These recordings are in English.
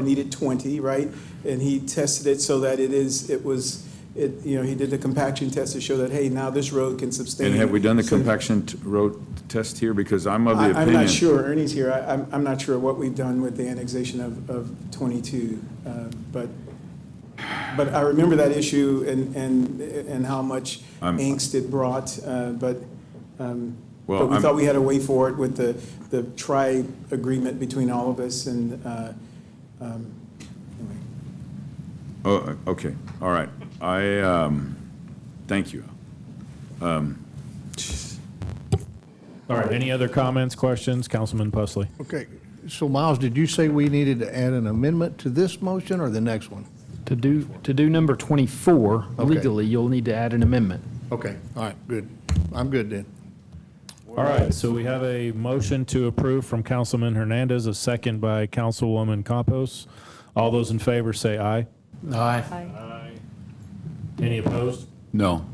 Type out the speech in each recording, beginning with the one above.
needed 20, right? And he tested it so that he did the compaction test to show that, hey, now this road can sustain. And have we done the compaction road test here? Because I'm of the opinion. I'm not sure. Ernie's here. I'm not sure what we've done with the annexation of 22. But I remember that issue and how much angst it brought. But we thought we had a way forward with the tri-agreement between all of us. And anyway. Oh, okay. All right. Thank you. All right, any other comments, questions? Councilman Pusley. Okay, so Miles, did you say we needed to add an amendment to this motion or the next one? To do number 24, Okay. legally, you'll need to add an amendment. Okay, all right, good. I'm good then. All right, so we have a motion to approve from Councilman Hernandez, a second by Councilwoman Campos. All those in favor say aye. Aye. Aye. Any opposed? No.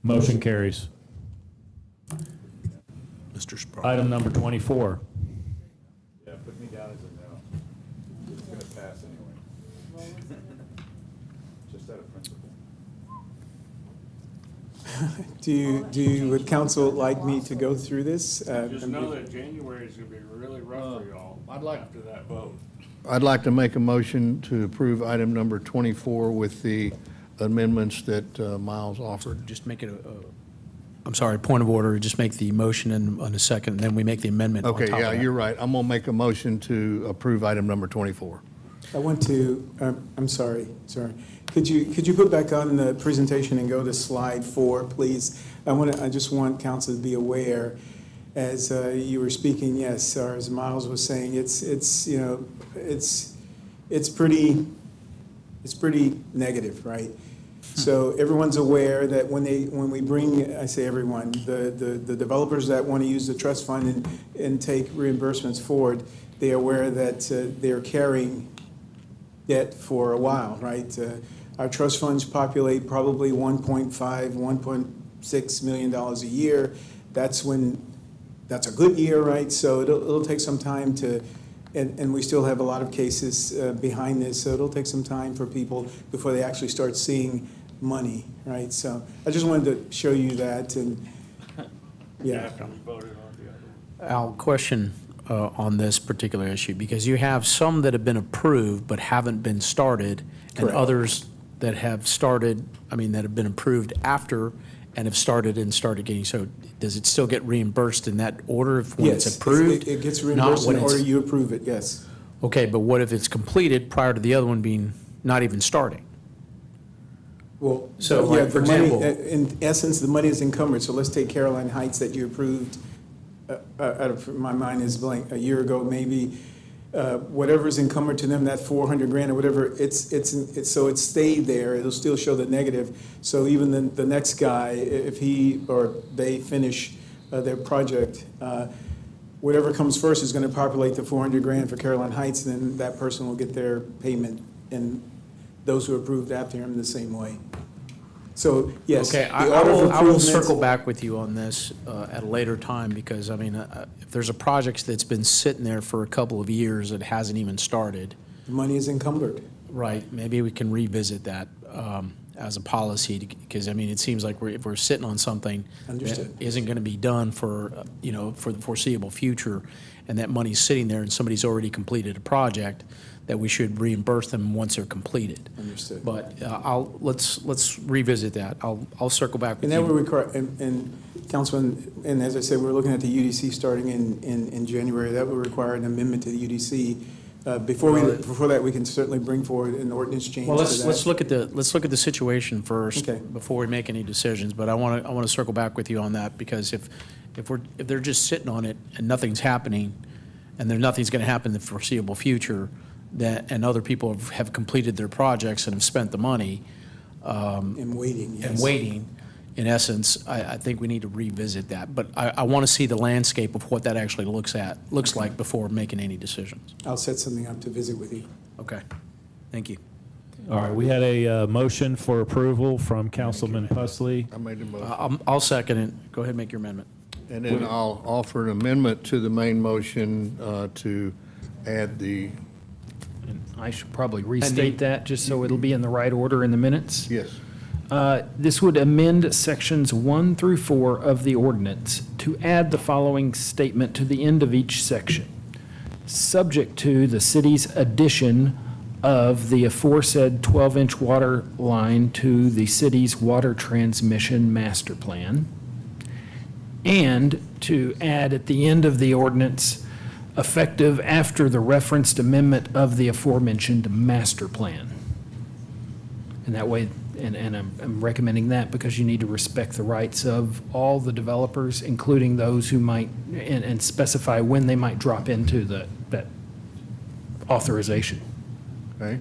Motion carries. Mr. Sproul. Item number 24. Yeah, put me down as a no. It's going to pass anyway. Just out of principle. Would council like me to go through this? Just know that January is going to be really rough for y'all after that vote. I'd like to make a motion to approve item number 24 with the amendments that Miles offered. Just make it I'm sorry, point of order, just make the motion in a second, and then we make the amendment on Okay, top of yeah, that. you're right. I'm going to make a motion to approve item number 24. I want to, I'm sorry. Could you put back on the presentation and go to slide 4, please? I just want council to be aware, as you were speaking, yes, or as Miles was saying, it's pretty negative, right? So everyone's aware that when we bring, I say everyone, the developers that want to use the trust fund and take reimbursements forward, they're aware that they're carrying debt for a while, right? Our trust funds populate probably $1.5, $1.6 million a year. That's a good year, right? So it'll take some time and we still have a lot of cases behind this, so it'll take some time for people before they actually start seeing money, right? So I just wanted to show you that, and yeah. Al, question on this particular issue, because you have some that have been approved but haven't been started, and Correct. others that have started, that have been approved after and have started getting, so does it still get reimbursed in that order when it's approved? It gets reimbursed in order you approve it, yes. Okay, but what if it's completed prior to the other one being not even starting? Well, So, yeah, like, for the money, example- in essence, the money is encumbered. So let's take Caroline Heights that you approved, out of my mind is blank, a year ago maybe. Whatever's encumbered to them, that $400,000 or whatever, so it stayed there. It'll still show the negative. So even the next guy, if he or they finish their project, whatever comes first is going to populate the $400,000 for Caroline Heights, and then that person will get their payment, and those who approved after him the same way. So yes, Okay, the I order of will improvements- circle back with you on this at a later time, because, if there's a project that's been sitting there for a couple of years that hasn't even started, The money is encumbered. right, maybe we can revisit that as a policy, because, it seems like if we're sitting on something that Understood. isn't going to be done for the foreseeable future, and that money's sitting there and somebody's already completed a project, that we should reimburse them once they're completed. Understood. But let's revisit that. I'll circle back with And you. that would require, and Councilman, and as I said, we're looking at the UDC starting in January. That would require an amendment to the UDC. Before that, we can certainly bring forward an ordinance change. Well, to let's that. look at the situation first, Okay. before we make any decisions. But I want to circle back with you on that, because if they're just sitting on it and nothing's happening, and nothing's going to happen in the foreseeable future, and other people have completed their projects and have spent the money And waiting, yes. and waiting, in essence, I think we need to revisit that. But I want to see the landscape of what that actually looks like before making any decisions. I'll set something up to visit with you. Okay, thank you. All right, we had a motion for approval from Councilman Pusley. I made the motion. I'll second it. Go ahead and make your amendment. And then I'll offer an amendment to the main motion to add the I should probably restate that, just so it'll be in the right order in the minutes. Yes. This would amend sections 1 through 4 of the ordinance to add the following statement to the end of each section. Subject to the city's addition of the aforesaid 12-inch water line to the city's water transmission master plan, and to add at the end of the ordinance, effective after the referenced amendment of the aforementioned master plan. And that way, and I'm recommending that because you need to respect the rights of all the developers, including those who might, and specify when they might drop into that authorization. Okay.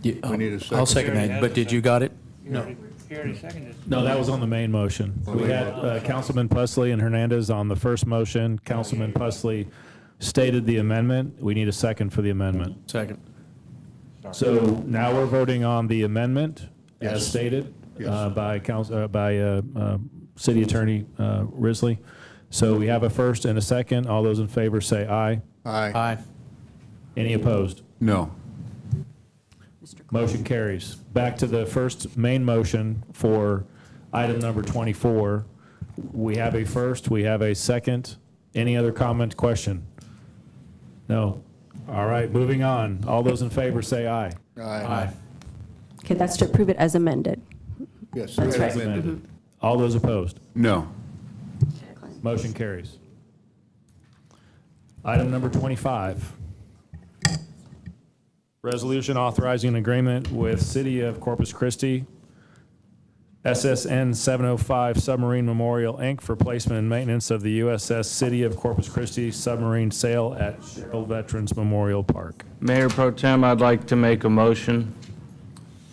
You- We need a second. I'll second that, but did you got it? He already seconded. No, that was on the main motion. We had Councilman Pusley and Hernandez on the first motion. Councilman Pusley stated the amendment. We need a second for the amendment. Second. So now we're voting on the amendment as stated Yes. by City Attorney Risley. So we have a first and a second. All those in favor say aye. Aye. Aye. Any opposed? No. Motion carries. Back to the first main motion for item number 24. We have a first, we have a second. Any other comment, question? No. All right, moving on. All those in favor say aye. Aye. Okay, that's to approve it as amended. Yes. That's as right. amended. All those opposed? No. Motion carries. Item number 25. Resolution authorizing an agreement with City of Corpus Christi, SSN 705 Submarine Memorial, Inc. for placement and maintenance of the USS City of Corpus Christi submarine sail at Sherrill Veterans Memorial Park. Mayor Pro Tem, I'd like to make a motion.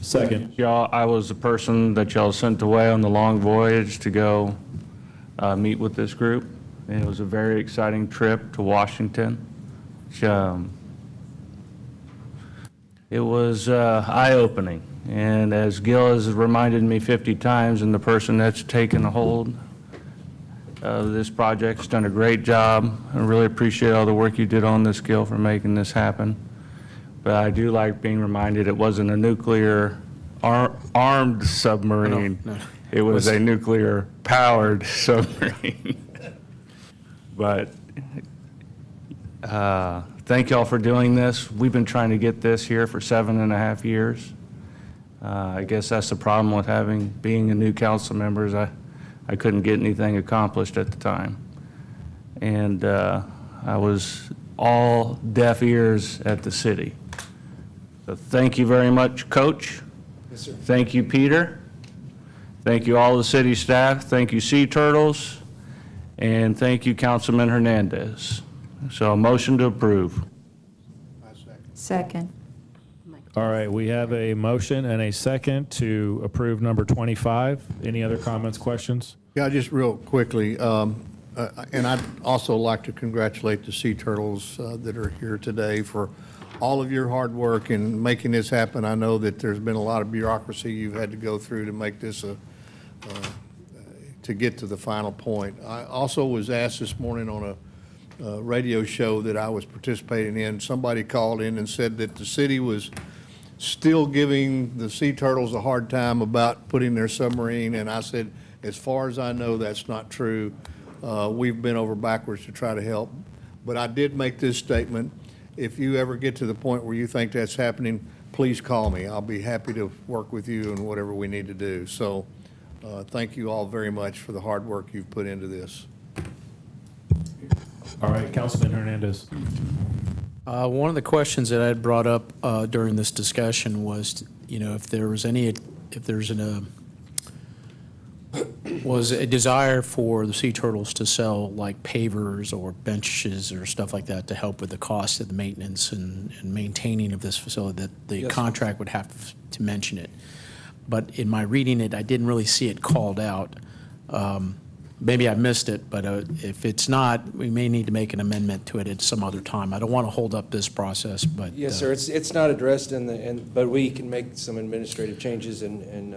Second. Y'all, I was the person that y'all sent away on the long voyage to go meet with this group. And it was a very exciting trip to Washington. Which, it was eye-opening. And as Gil has reminded me 50 times, and the person that's taken a hold of this project has done a great job. I really appreciate all the work you did on this, Gil, for making this happen. But I do like being reminded it wasn't a nuclear armed submarine. No. It was a nuclear-powered submarine. But thank y'all for doing this. We've been trying to get this here for 7.5 years. I guess that's the problem with being a new council member is I couldn't get anything accomplished at the time. And I was all deaf ears at the city. So thank you very much, Coach. Yes, sir. Thank you, Peter. Thank you, all the city staff. Thank you, Sea Turtles. And thank you, Councilman Hernandez. So a motion to approve. Second. All right, we have a motion and a second to approve number 25. Any other comments, questions? Yeah, just real quickly, and I'd also like to congratulate the Sea Turtles that are here today for all of your hard work in making this happen. I know that there's been a lot of bureaucracy you've had to go through to make this to get to the final point. I also was asked this morning on a radio show that I was participating in. Somebody called in and said that the city was still giving the Sea Turtles a hard time about putting their submarine, and I said, as far as I know, that's not true. We've been over backwards to try to help. But I did make this statement. If you ever get to the point where you think that's happening, please call me. I'll be happy to work with you and whatever we need to do. So thank you all very much for the hard work you've put into this. All right, Councilman Hernandez. One of the questions that I had brought up during this discussion was, if there's a desire for the Sea Turtles to sell like pavers or benches or stuff like that to help with the cost of the maintenance and maintaining of this facility, that the contract would have to mention it. But in my reading it, I didn't really see it called out. Maybe I missed it, but if it's not, we may need to make an amendment to it at some other time. I don't want to hold up this process, but. Yes, sir. It's not addressed but we can make some administrative changes and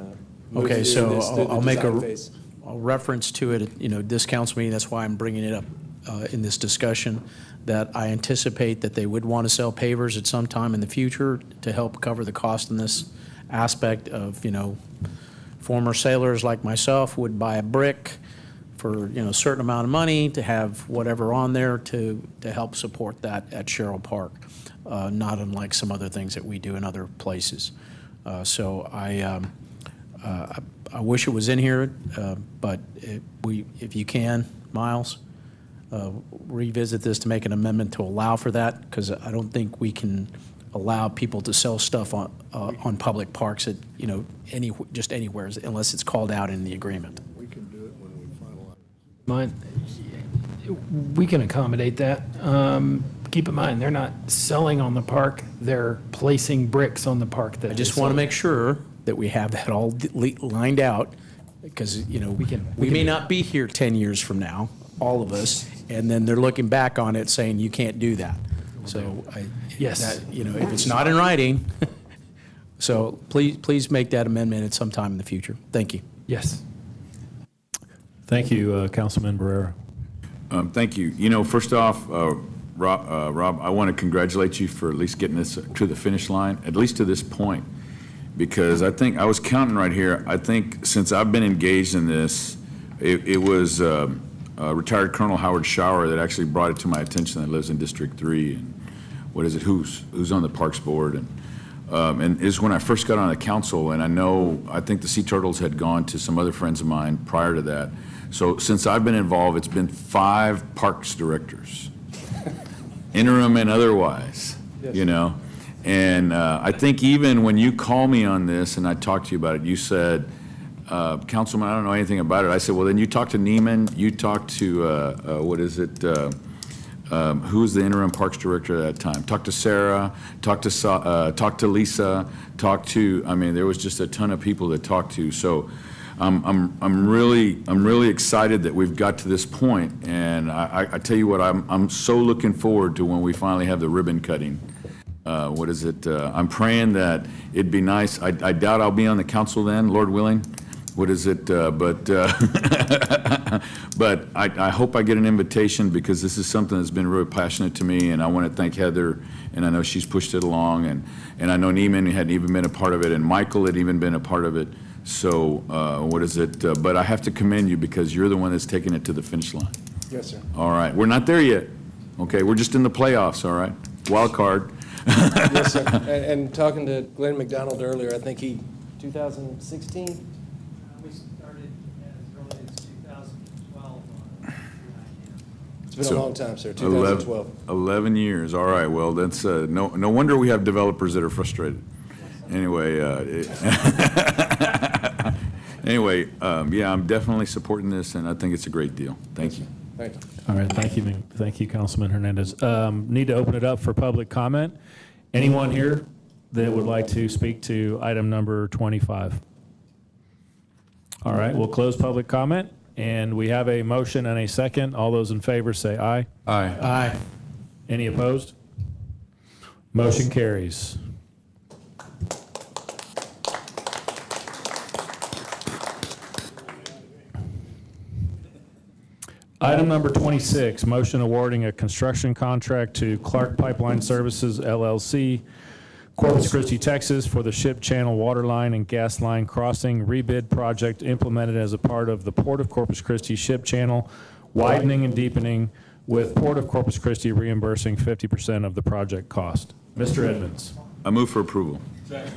move Okay, through so this through the I'll make design phase. a reference to it at, this council meeting. That's why I'm bringing it up in this discussion that I anticipate that they would want to sell pavers at some time in the future to help cover the cost in this aspect of, former sailors like myself would buy a brick for, a certain amount of money to have whatever on there to help support that at Sherrill Park, not unlike some other things that we do in other places. So I wish it was in here, but if you can, Miles, revisit this to make an amendment to allow for that, because I don't think we can allow people to sell stuff on public parks at, just anywhere, unless it's called out in the agreement. We can do it when we finalize. We can accommodate that. Keep in mind, they're not selling on the park, they're placing bricks on the park that I just want to make sure that we have that all lined out, because, we may not be here 10 years from now, all of us, and then they're looking back on it saying, you can't do that. So, Yes. if it's not in writing, so please make that amendment at some time in the future. Thank you. Yes. Thank you, Councilman Barrera. Thank you. First off, Rob, I want to congratulate you for at least getting this to the finish line, at least to this point, because I think, I was counting right here, I think since I've been engaged in this, it was retired Colonel Howard Shower that actually brought it to my attention, that lives in District 3, and who's on the Parks Board, and is when I first got on the council, and I think the Sea Turtles had gone to some other friends of mine prior to that. So since I've been involved, it's been 5 parks directors, interim and otherwise, And I think even when you call me on this and I talked to you about it, you said, Councilman, I don't know anything about it. I said, well, then you talk to Neiman, you talk to, who was the interim parks director at that time? Talk to Sarah, talk to Lisa, there was just a ton of people to talk to. So I'm really excited that we've got to this point, and I tell you what, I'm so looking forward to when we finally have the ribbon cutting. I'm praying that it'd be nice. I doubt I'll be on the council then, Lord willing. But I hope I get an invitation, because this is something that's been really passionate to me, and I want to thank Heather, and I know she's pushed it along, and I know Neiman had even been a part of it, and Michael had even been a part of it. So, but I have to commend you, because you're the one that's taking it to the finish line. Yes, sir. All right, we're not there yet. Okay, we're just in the playoffs, all right? Wild card. Yes, sir. And talking to Glenn McDonald earlier, I think 2016? We started as early as 2012. It's been a long time, sir, 11 2012. 11 years, all right, well, that's, no wonder we have developers that are frustrated. Anyway, yeah, I'm definitely supporting this, and I think it's a great deal. Thank you. Thank you. All right, thank you, Councilman Hernandez. Need to open it up for public comment. Anyone here that would like to speak to item number 25? All right, we'll close public comment, and we have a motion and a second. All those in favor say aye. Aye. Aye. Any opposed? Motion carries. Item number 26, motion awarding a construction contract to Clark Pipeline Services LLC, Corpus Christi, Texas, for the Ship Channel Water Line and Gas Line Crossing rebid project implemented as a part of the Port of Corpus Christi Ship Channel widening and deepening, with Port of Corpus Christi reimbursing 50% of the project cost. Mr. Edmonds. I move for approval. Second.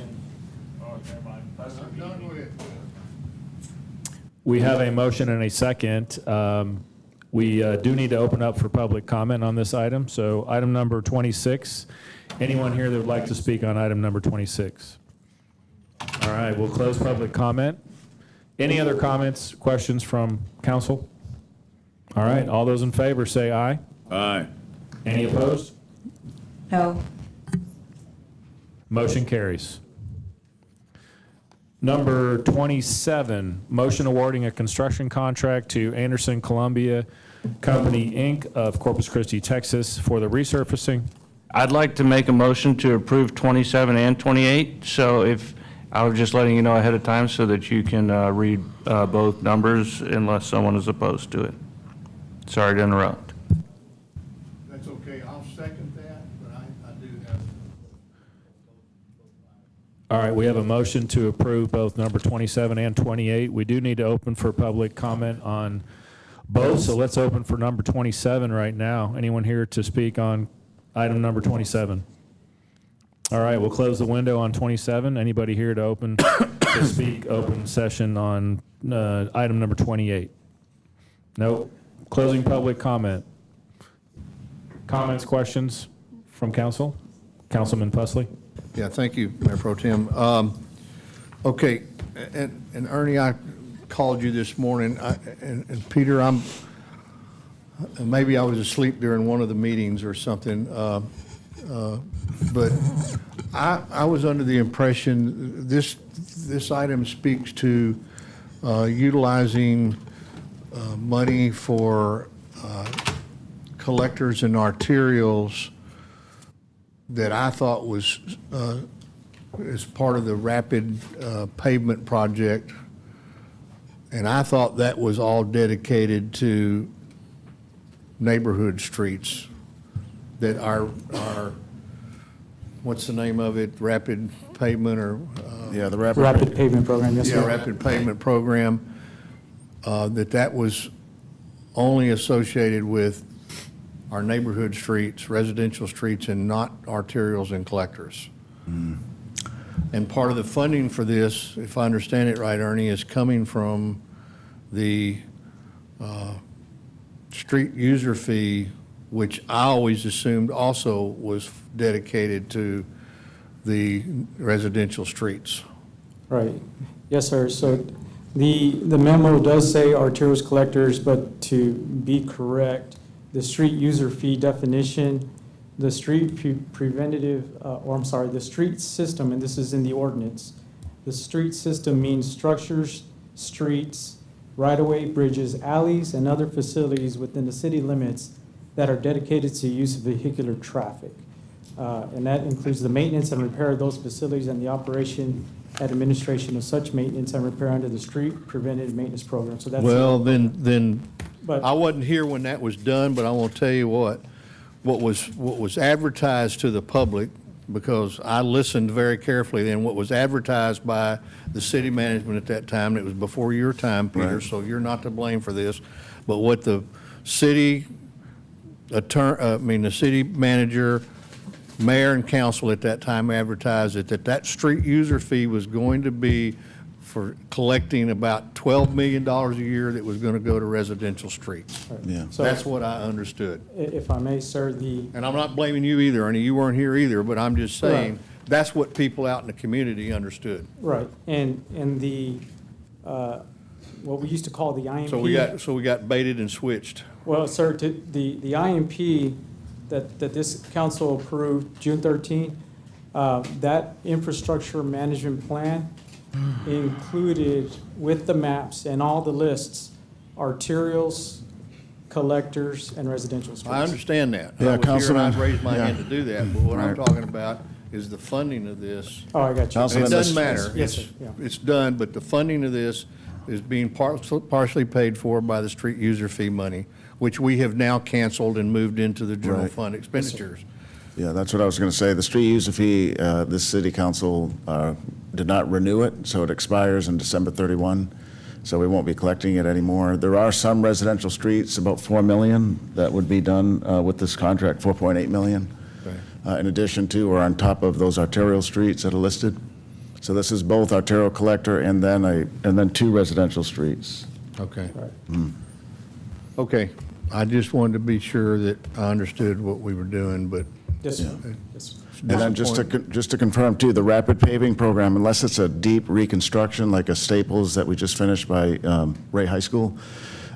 Oh, never mind. That's not me. We have a motion and a second. We do need to open up for public comment on this item. So item number 26, anyone here that would like to speak on item number 26? All right, we'll close public comment. Any other comments, questions from council? All right, all those in favor say aye. Aye. Any opposed? No. Motion carries. Number 27, motion awarding a construction contract to Anderson Columbia Company, Inc. of Corpus Christi, Texas, for the resurfacing. I'd like to make a motion to approve 27 and 28. So if, I was just letting you know ahead of time so that you can read both numbers unless someone is opposed to it. Sorry to interrupt. All right, we have a motion to approve both number 27 and 28. We do need to open for public comment on both, so let's open for number 27 right now. Anyone here to speak on item number 27? All right, we'll close the window on 27. Anybody here to open, to speak open session on item number 28? Nope. Closing public comment. Comments, questions from council? Councilman Pusley? Yeah, thank you, Mayor Pro Tem. Okay, and Ernie, I called you this morning, and Peter, maybe I was asleep during one of the meetings or something, but I was under the impression this item speaks to utilizing money for collectors and arterials that I thought was as part of the rapid pavement project, and I thought that was all dedicated to neighborhood streets that are what's the name of it, rapid pavement or? Yeah, the rapid pavement program, yes, Yeah, sir. rapid pavement program, that was only associated with our neighborhood streets, residential streets, and not arterials and collectors. And part of the funding for this, if I understand it right, Ernie, is coming from the street user fee, which I always assumed also was dedicated to the residential streets. Right. Yes, sir. So the memo does say arterials collectors, but to be correct, the street user fee definition, the street the street system, and this is in the ordinance, the street system means structures, streets, right-of-way, bridges, alleys, and other facilities within the city limits that are dedicated to use of vehicular traffic. And that includes the maintenance and repair of those facilities and the operation and administration of such maintenance and repair under the street preventive maintenance program. So that's. Well, then, But- I wasn't here when that was done, but I want to tell you what was advertised to the public, because I listened very carefully then, what was advertised by the city management at that time, it was before your time, Peter, Right. so you're not to blame for this, but what the city the city manager, mayor and council at that time advertised it, that street user fee was going to be for collecting about $12 million a year that was going to go to residential streets. Yeah. So That's what I understood. if I may, sir, And I'm not blaming you either, Ernie, you weren't here either, but I'm just saying, that's what people out in the community understood. right, and the, what we used to call the IMP. So we got baited and switched. Well, sir, the IMP that this council approved June 13, that infrastructure management plan included with the maps and all the lists, arterials, collectors, and residential streets. I understand that. Yeah, I was here and Councilman, I raised my yeah. hand to do that, but what I'm Right. talking about is the funding of this. Oh, I got you. And Councilman, it doesn't this- matter. Yes, It's, sir, yeah. it's done, but the funding of this is being partially paid for by the street user fee money, which we have now canceled and moved into the general Right. fund expenditures. Yeah, that's what I was going to say. The street user fee, this city council did not renew it, so it expires in December 31, so we won't be collecting it anymore. There are some residential streets, about 4 million, that would be done with this contract, 4.8 million, in addition to or on top of those arterial streets that are listed. So this is both arterial collector and then 2 residential streets. Okay. Okay, I just wanted to be sure that I understood what we were doing, but. Yes, sir. Yes, sir. And then just to confirm too, the rapid paving program, unless it's a deep reconstruction like a Staples that we just finished by Ray High School,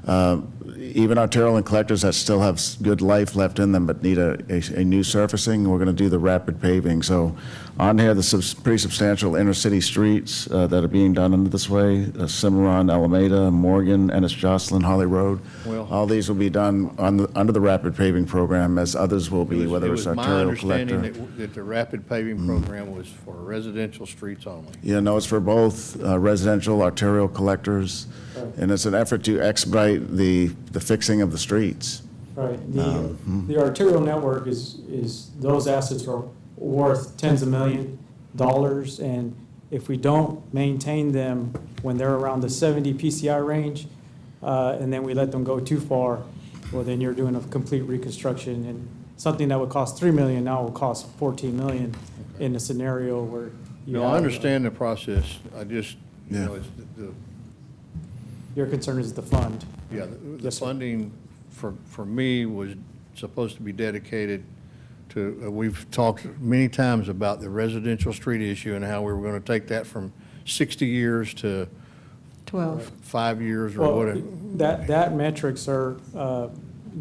even arterial and collectors that still have good life left in them but need a new surfacing, we're going to do the rapid paving. So on here, the pretty substantial inner city streets that are being done under this way, Cimarron, Alameda, Morgan, Ennis Jocelyn, Holly Road. Well- All these will be done under the rapid paving program, as others will be, whether it's arterial, collector. It was my understanding that the rapid paving program was for residential streets only. Yeah, no, it's for both residential, arterial collectors, and it's an effort to expedite the fixing of the streets. Right. The arterial network is, those assets are worth tens of $millions, and If we don't maintain them when they're around the 70 PCI range, and then we let them go too far, well, then you're doing a complete reconstruction, and something that would cost $3 million now will cost $14 million in a scenario where you No, I have, understand the process. I just, you Yeah. know, it's your concern is the fund. yeah, the Yes, sir. funding for me was supposed to be dedicated to, we've talked many times about the residential street issue and how we were going to take that from 60 years to 12. 5 years or Well, whatever. that metrics are,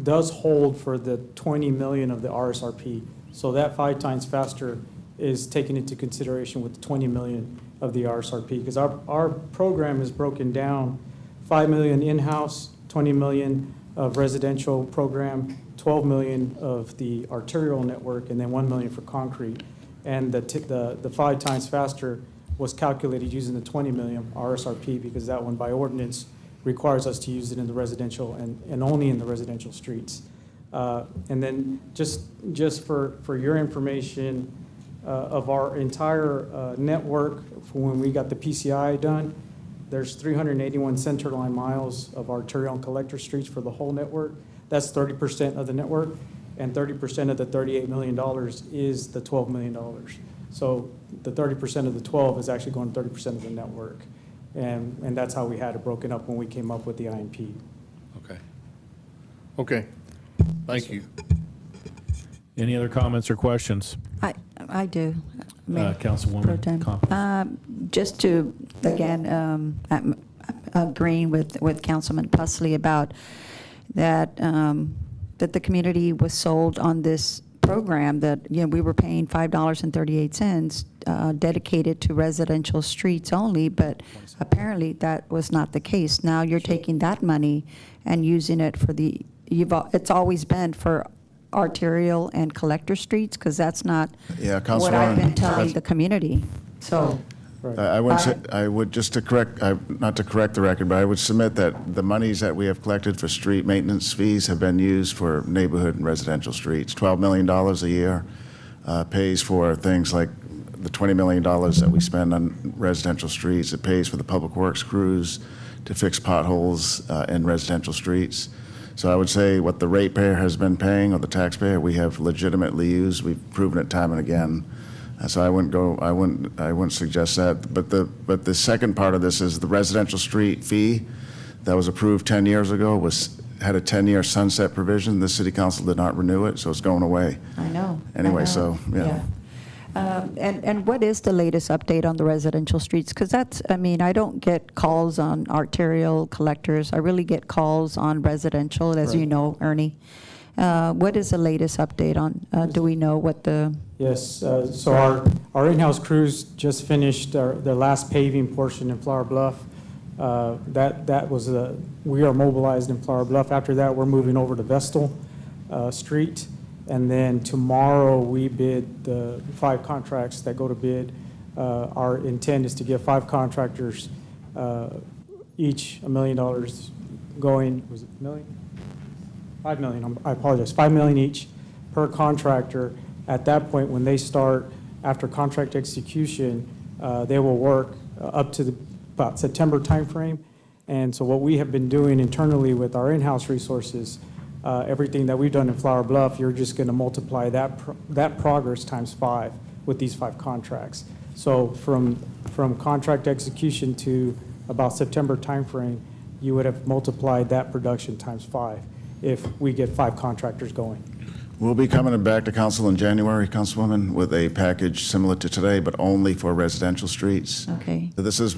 does hold for the 20 million of the RSRP. So that 5 times faster is taken into consideration with the 20 million of the RSRP. Because our program is broken down, 5 million in-house, 20 million of residential program, 12 million of the arterial network, and then 1 million for concrete. And the 5 times faster was calculated using the 20 million RSRP, because that one by ordinance requires us to use it in the residential and only in the residential streets. And then just for your information, of our entire network, for when we got the PCI done, there's 381 centerline miles of arterial and collector streets for the whole network. That's 30% of the network, and 30% of the $38 million is the $12 million. So the 30% of the 12 is actually going to 30% of the network. And that's how we had it broken up when we came up with the IMP. Okay. Okay. Thank you. Any other comments or questions? I do. Mayor Pro Councilwoman Tem. Campos. Just to, again, I'm agreeing with Councilman Pusley about that, that the community was sold on this program, that, you know, we were paying $5.38 dedicated to residential streets only, but apparently that was not the case. Now you're taking that money and using it for it's always been for arterial and collector streets, because that's not Yeah, what I've been Councilwoman, telling the community. So, I would, just to correct, not to correct the record, but I would submit that the monies that we have collected for street maintenance fees have been used for neighborhood and residential streets. $12 million a year pays for things like the $20 million that we spend on residential streets. It pays for the public works crews to fix potholes in residential streets. So I would say what the ratepayer has been paying, or the taxpayer, we have legitimately used. We've proven it time and again. So I wouldn't suggest that. But the second part of this is the residential street fee that was approved 10 years ago had a 10-year sunset provision. The city council did not renew it, so it's going away. I know. Anyway, so, yeah. And what is the latest update on the residential streets? Because I don't get calls on arterial collectors. I really get calls on residential, as you know, Ernie. What is the latest update on, do we know what the? Yes, so our in-house crews just finished their last paving portion in Flower Bluff. That was we are mobilized in Flower Bluff. After that, we're moving over to Vestal Street. And then tomorrow, we bid the 5 contracts that go to bid. Our intent is to give 5 contractors, each $1 million going, was it $1 million? $5 million, I apologize, $5 million each per contractor. At that point, when they start, after contract execution, they will work up to about September timeframe. And so what we have been doing internally with our in-house resources, everything that we've done in Flower Bluff, you're just going to multiply that progress times 5 with these 5 contracts. So from contract execution to about September timeframe, you would have multiplied that production times 5 if we get 5 contractors going. We'll be coming back to council in January, Councilwoman, with a package similar to today, but only for residential streets. Okay. So this is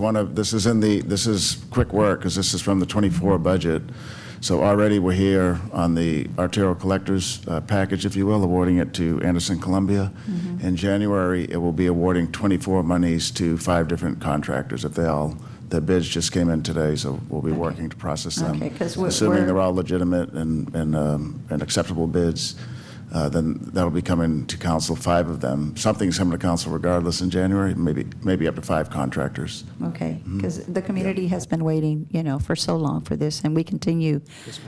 quick work, because this is from the '24 budget. So already we're here on the arterial collectors package, if you will, awarding it to Anderson Columbia. Mm-hmm. In January, it will be awarding 24 monies to 5 different contractors. The bids just came in today, so we'll be working to process them. Okay, 'cause assuming they're all legitimate and acceptable bids. then that'll be coming to council, 5 of them. Something's coming to council regardless in January, maybe up to 5 contractors. Okay, because the community has been waiting, for so long for this, and we continue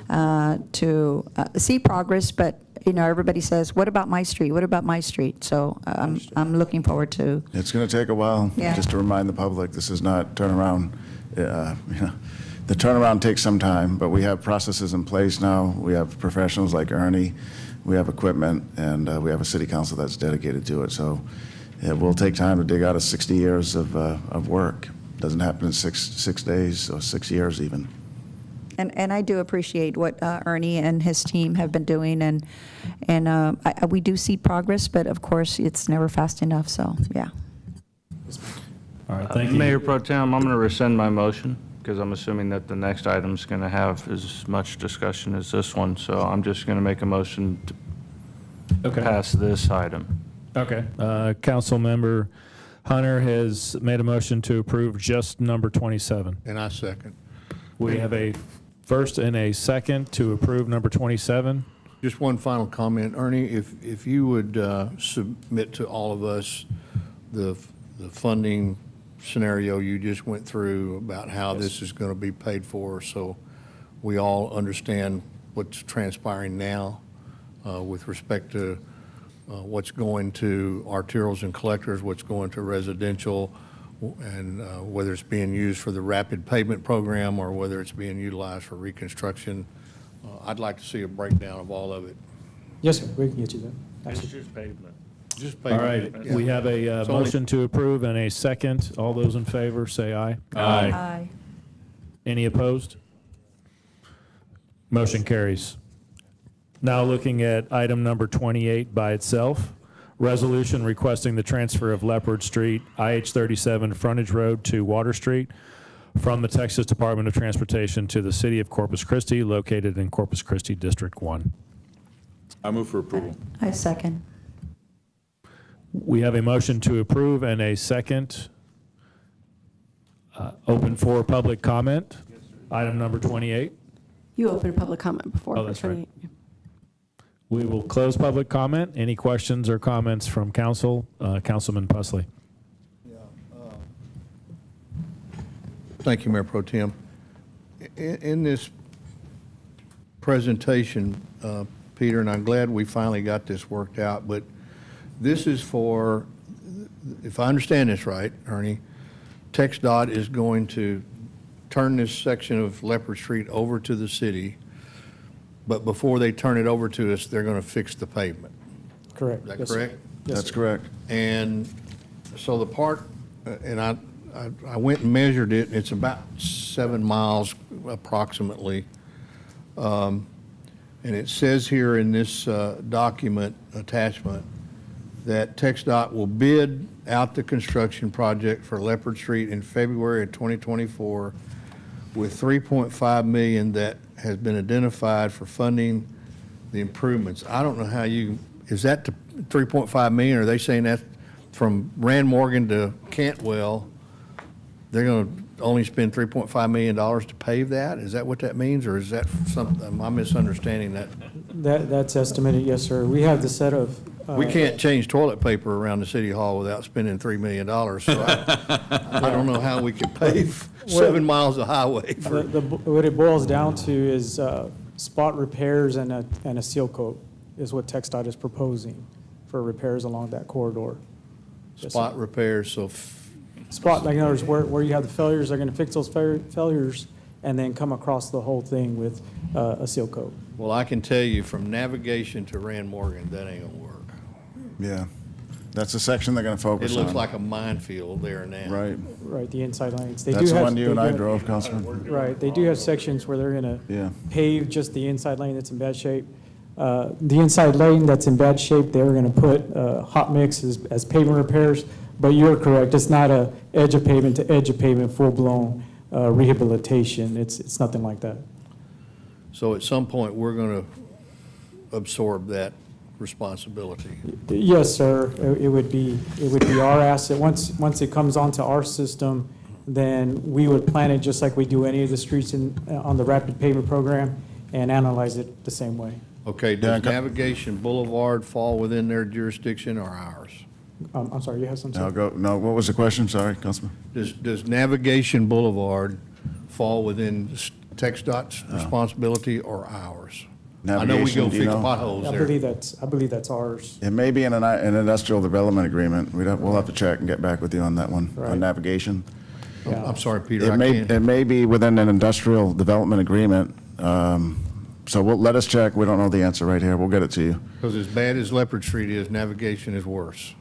to see progress, but, everybody says, what about my street? What about my street? So I'm looking forward to, It's going to take a while, Yeah. just to remind the public, this is not turnaround. The turnaround takes some time, but we have processes in place now. We have professionals like Ernie, we have equipment, and we have a city council that's dedicated to it. So it will take time to dig out of 60 years of work. Doesn't happen in six days or 6 years even. and I do appreciate what Ernie and his team have been doing, and we do see progress, but of course, it's never fast enough, so, yeah. All right, thank you. Mayor Pro Tem, I'm going to rescind my motion because I'm assuming that the next item's going to have as much discussion as this one. So I'm just going to make a motion to Okay. pass this item. Okay. Councilmember Hunter has made a motion to approve just number 27. And I second. We have a first and a second to approve number 27. Just one final comment, Ernie, if you would submit to all of us the funding scenario you just went through about how this is going to be paid for, so we all understand what's transpiring now with respect to what's going to arterials and collectors, what's going to residential, and whether it's being used for the rapid pavement program or whether it's being utilized for reconstruction. I'd like to see a breakdown of all of it. Yes, sir, we can get you that. It's just pavement. Just All pavement. right, Yeah. we have a It's only- motion to approve and a second. All those in favor, say aye. Aye. Any opposed? Motion carries. Now looking at item number 28 by itself, resolution requesting the transfer of Leopard Street, IH-37 frontage road to Water Street from the Texas Department of Transportation to the city of Corpus Christi, located in Corpus Christi District 1. I move for approval. I second. We have a motion to approve and a second. Open for public comment. Item number 28. You opened public comment before. Oh, for that's right. 28. We will close public comment. Any questions or comments from council? Councilman Pusley. Thank you, Mayor Pro Tem. In this presentation, Peter, and I'm glad we finally got this worked out, but this is for, if I understand this right, Ernie, TxDOT is going to turn this section of Leopard Street over to the city, but before they turn it over to us, they're going to fix the pavement. Correct. Is that Yes, sir. correct? Yes, That's sir. correct. And so the part, and I went and measured it, it's about 7 miles approximately. And it says here in this document attachment that TxDOT will bid out the construction project for Leopard Street in February of 2024 with $3.5 million that has been identified for funding the improvements. I don't know how is that the $3.5 million? Are they saying that from Rand Morgan to Cantwell, they're going to only spend $3.5 million to pave that? Is that what that means, or is that something, am I misunderstanding that? That's estimated, yes, sir. We have the set of. We can't change toilet paper around the city hall without spending $3 million, so I don't know how we can pave 7 miles of highway for. What it boils down to is spot repairs and a seal coat is what TxDOT is proposing for repairs along that corridor. Yes, sir. Spot repairs, so Spot, like in other words, where you have the failures, they're going to fix those failures and then come across the whole thing with a seal coat. well, I can tell you from navigation to Rand Morgan, that ain't gonna work. Yeah. That's the section they're going to It focus on. looks like a minefield there now. Right. Right, the inside lanes. They That's do the have- one you and they I do- drove, Councilman. Right, they do have sections where they're going Yeah. to pave just the inside lane that's in bad shape. The inside lane that's in bad shape, they're going to put hot mix as pavement repairs, but you're correct, it's not a edge of pavement to edge of pavement, full-blown rehabilitation. It's nothing like that. So at some point, we're gonna absorb that responsibility. Yes, sir, it would be our asset. Once it comes onto our system, then we would plan it just like we do any of the streets on the rapid pavement program and analyze it the same way. Okay, does Yeah, Navigation Boulevard fall within their jurisdiction or ours? I'm sorry, you have something? No, what was the question? Sorry, Councilman. Does Navigation Boulevard fall within TxDOT's responsibility or ours? I know we Navigation, go do you fix know? potholes I there. believe that's ours. It may be in an industrial development agreement. We'll have to check and get back with you on that one, Right. on navigation. Yeah. I'm sorry, Peter, I It can't. may be within an industrial development agreement. So let us check. We don't know the answer right here. We'll get it to you. Because as bad as Leopard Street is, Navigation is worse.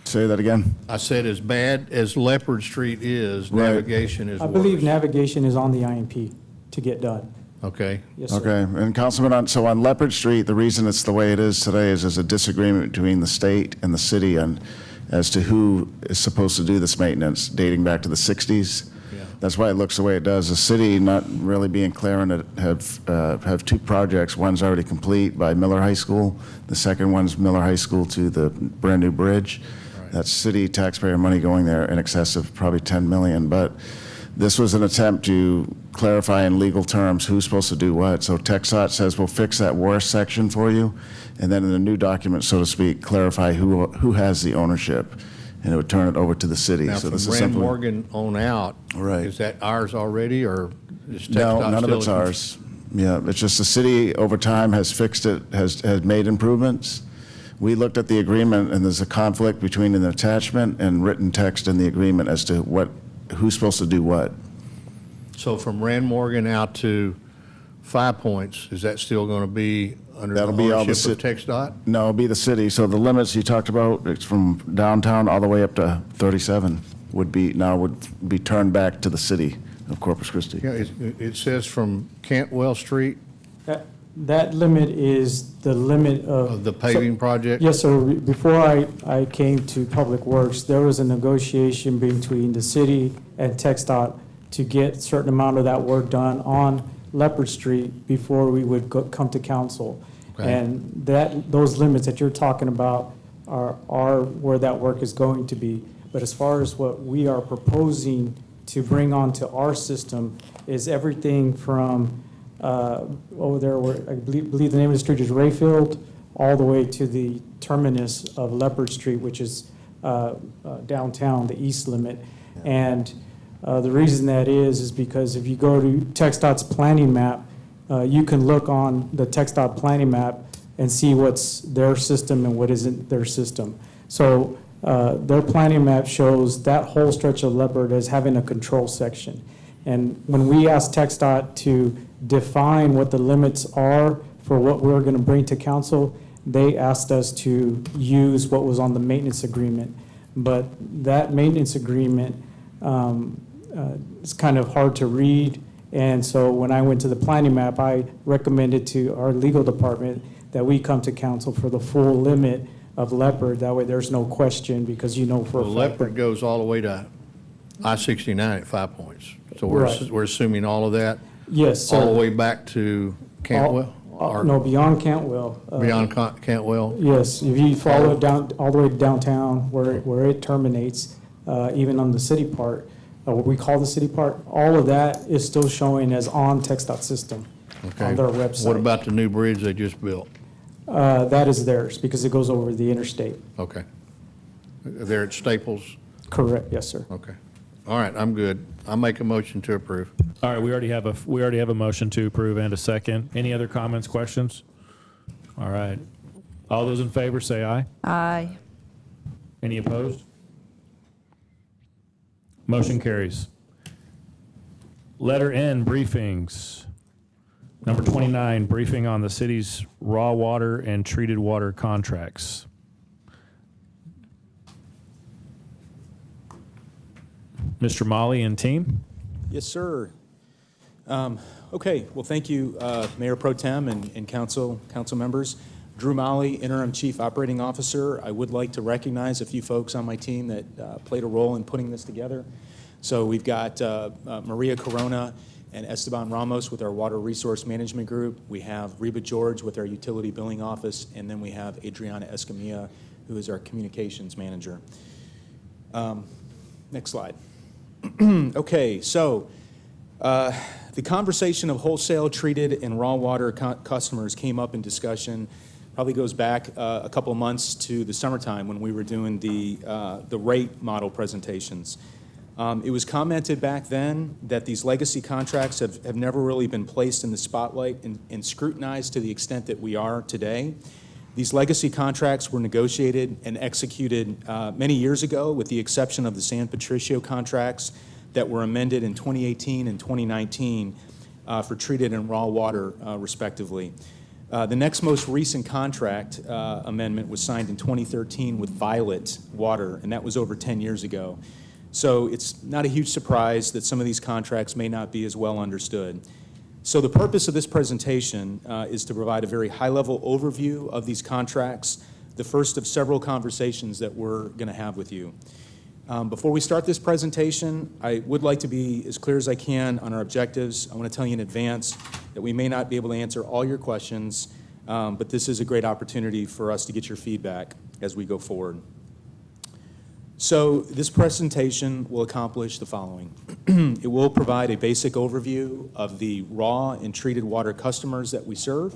Say that again? I said as bad as Leopard Street is, Right. Navigation is I worse. believe navigation is on the IMP to get done. Okay, Yes, sir. Okay, and Councilman, so on Leopard Street, the reason it's the way it is today is there's a disagreement between the state and the city as to who is supposed to do this maintenance dating back to the 60s. Yeah. That's why it looks the way it does. The city, not really being clear on it, have two projects. One's already complete by Miller High School. The second one's Miller High School to the brand-new bridge. Right. That's city taxpayer money going there in excess of probably 10 million. But this was an attempt to clarify in legal terms who's supposed to do what. So TxDOT says, we'll fix that worst section for you, and then in the new document, so to speak, clarify who has the ownership, and it would turn it over to the city. now So from this is Rand simply. Morgan on out, Right. is that ours already, or is TxDOT No, none of still it's a- ours. Yeah, it's just the city over time has fixed it, has made improvements. We looked at the agreement, and there's a conflict between an attachment and written text in the agreement as to who's supposed to do what. So from Rand Morgan out to 5 Points, is that still going to be under the That'll be all the ownership of ci- TxDOT? No, it'll be the city. So the limits you talked about, it's from downtown all the way up to 37 would be turned back to the city of Corpus Christi. Yeah, it says from Cantwell Street That limit is the limit of the paving project? Yes, sir. Before I came to Public Works, there was a negotiation between the city and TxDOT to get a certain amount of that work done on Leopard Street before we would come to council. Okay. And those limits that you're talking about are where that work is going to be. But as far as what we are proposing to bring onto our system is everything from over there where I believe the name of the street is Rayfield, all the way to the terminus of Leopard Street, which is downtown, the east limit. And the reason that is because if you go to TxDOT's planning map, you can look on the TxDOT planning map and see what's their system and what isn't their system. So their planning map shows that whole stretch of Leopard as having a control section. And when we asked TxDOT to define what the limits are for what we're going to bring to council, they asked us to use what was on the maintenance agreement. But that maintenance agreement is kind of hard to read. And so when I went to the planning map, I recommended to our legal department that we come to council for the full limit of Leopard. That way there's no question because you know for a Well, fact. Leopard goes all the way to I-69 at 5 Points. So Right. we're assuming all of that? Yes, sir. All the way back to Cantwell? Or No, beyond Cantwell. beyond Cantwell? Yes, if you follow it down, all the way to downtown where it terminates, even on the city part, what we call the city part, all of that is still showing as on TxDOT system Okay. on their website. What about the new bridge they just built? That is theirs because it goes over the interstate. Okay. They're at Staples? Correct, yes, sir. Okay. All right, I'm good. I make a motion to approve. All right, we already have a motion to approve and a second. Any other comments, questions? All right. All those in favor say aye. Aye. Any opposed? Motion carries. Letter N, briefings. Number 29, briefing on the city's raw water and treated water contracts. Mr. Molly and team? Yes, sir. Okay, well, thank you, Mayor Pro Tem and council members. Drew Molly, Interim Chief Operating Officer. I would like to recognize a few folks on my team that played a role in putting this together. So we've got Maria Corona and Esteban Ramos with our Water Resource Management Group. We have Reba George with our Utility Billing Office, and then we have Adriana Escamilla, who is our Communications Manager. Next slide. Okay, so The conversation of wholesale treated and raw water customers came up in discussion, probably goes back a couple of months to the summertime when we were doing the rate model presentations. It was commented back then that these legacy contracts have never really been placed in the spotlight and scrutinized to the extent that we are today. These legacy contracts were negotiated and executed many years ago, with the exception of the San Patricio contracts that were amended in 2018 and 2019 for treated and raw water, respectively. The next most recent contract amendment was signed in 2013 with Violet Water, and that was over 10 years ago. So it's not a huge surprise that some of these contracts may not be as well understood. So the purpose of this presentation is to provide a very high-level overview of these contracts, the first of several conversations that we're going to have with you. Before we start this presentation, I would like to be as clear as I can on our objectives. I want to tell you in advance that we may not be able to answer all your questions, but this is a great opportunity for us to get your feedback as we go forward. So this presentation will accomplish the following. It will provide a basic overview of the raw and treated water customers that we serve.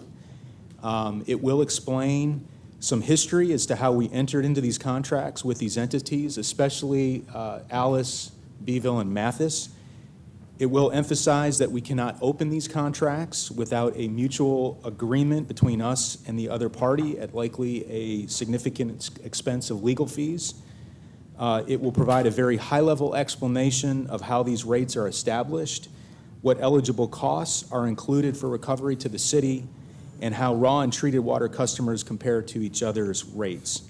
It will explain some history as to how we entered into these contracts with these entities, especially Alice, Beeville, and Mathis. It will emphasize that we cannot open these contracts without a mutual agreement between us and the other party at likely a significant expense of legal fees. It will provide a very high-level explanation of how these rates are established, what eligible costs are included for recovery to the city, and how raw and treated water customers compare to each other's rates.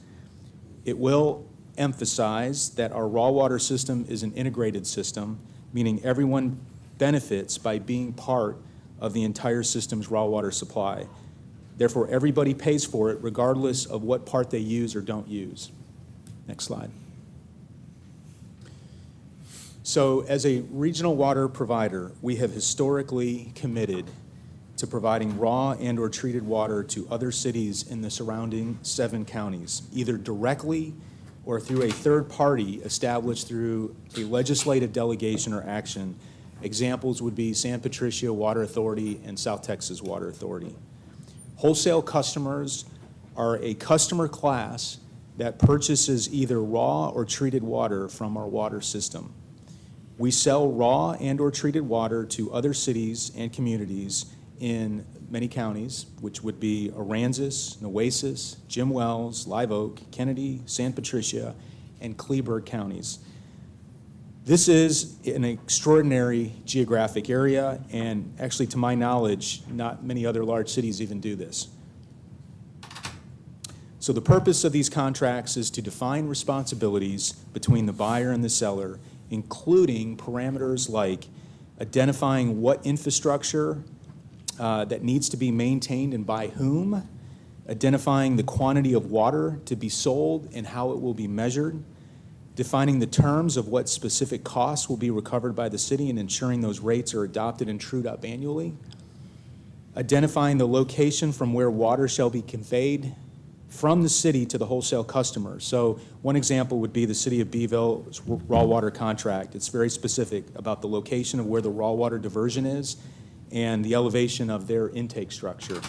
It will emphasize that our raw water system is an integrated system, meaning everyone benefits by being part of the entire system's raw water supply. Therefore, everybody pays for it regardless of what part they use or don't use. Next slide. So as a regional water provider, we have historically committed to providing raw and or treated water to other cities in the surrounding 7 counties, either directly or through a third party established through a legislative delegation or action. Examples would be San Patricio Water Authority and South Texas Water Authority. Wholesale customers are a customer class that purchases either raw or treated water from our water system. We sell raw and or treated water to other cities and communities in many counties, which would be Aransas, Nueces, Jim Wells, Live Oak, Kennedy, San Patricia, and Kleberg counties. This is an extraordinary geographic area, and actually, to my knowledge, not many other large cities even do this. So the purpose of these contracts is to define responsibilities between the buyer and the seller, including parameters like identifying what infrastructure that needs to be maintained and by whom, identifying the quantity of water to be sold and how it will be measured, defining the terms of what specific costs will be recovered by the city and ensuring those rates are adopted and trued up annually, identifying the location from where water shall be conveyed from the city to the wholesale customer. So one example would be the City of Beeville's raw water contract. It's very specific about the location of where the raw water diversion is and the elevation of their intake structure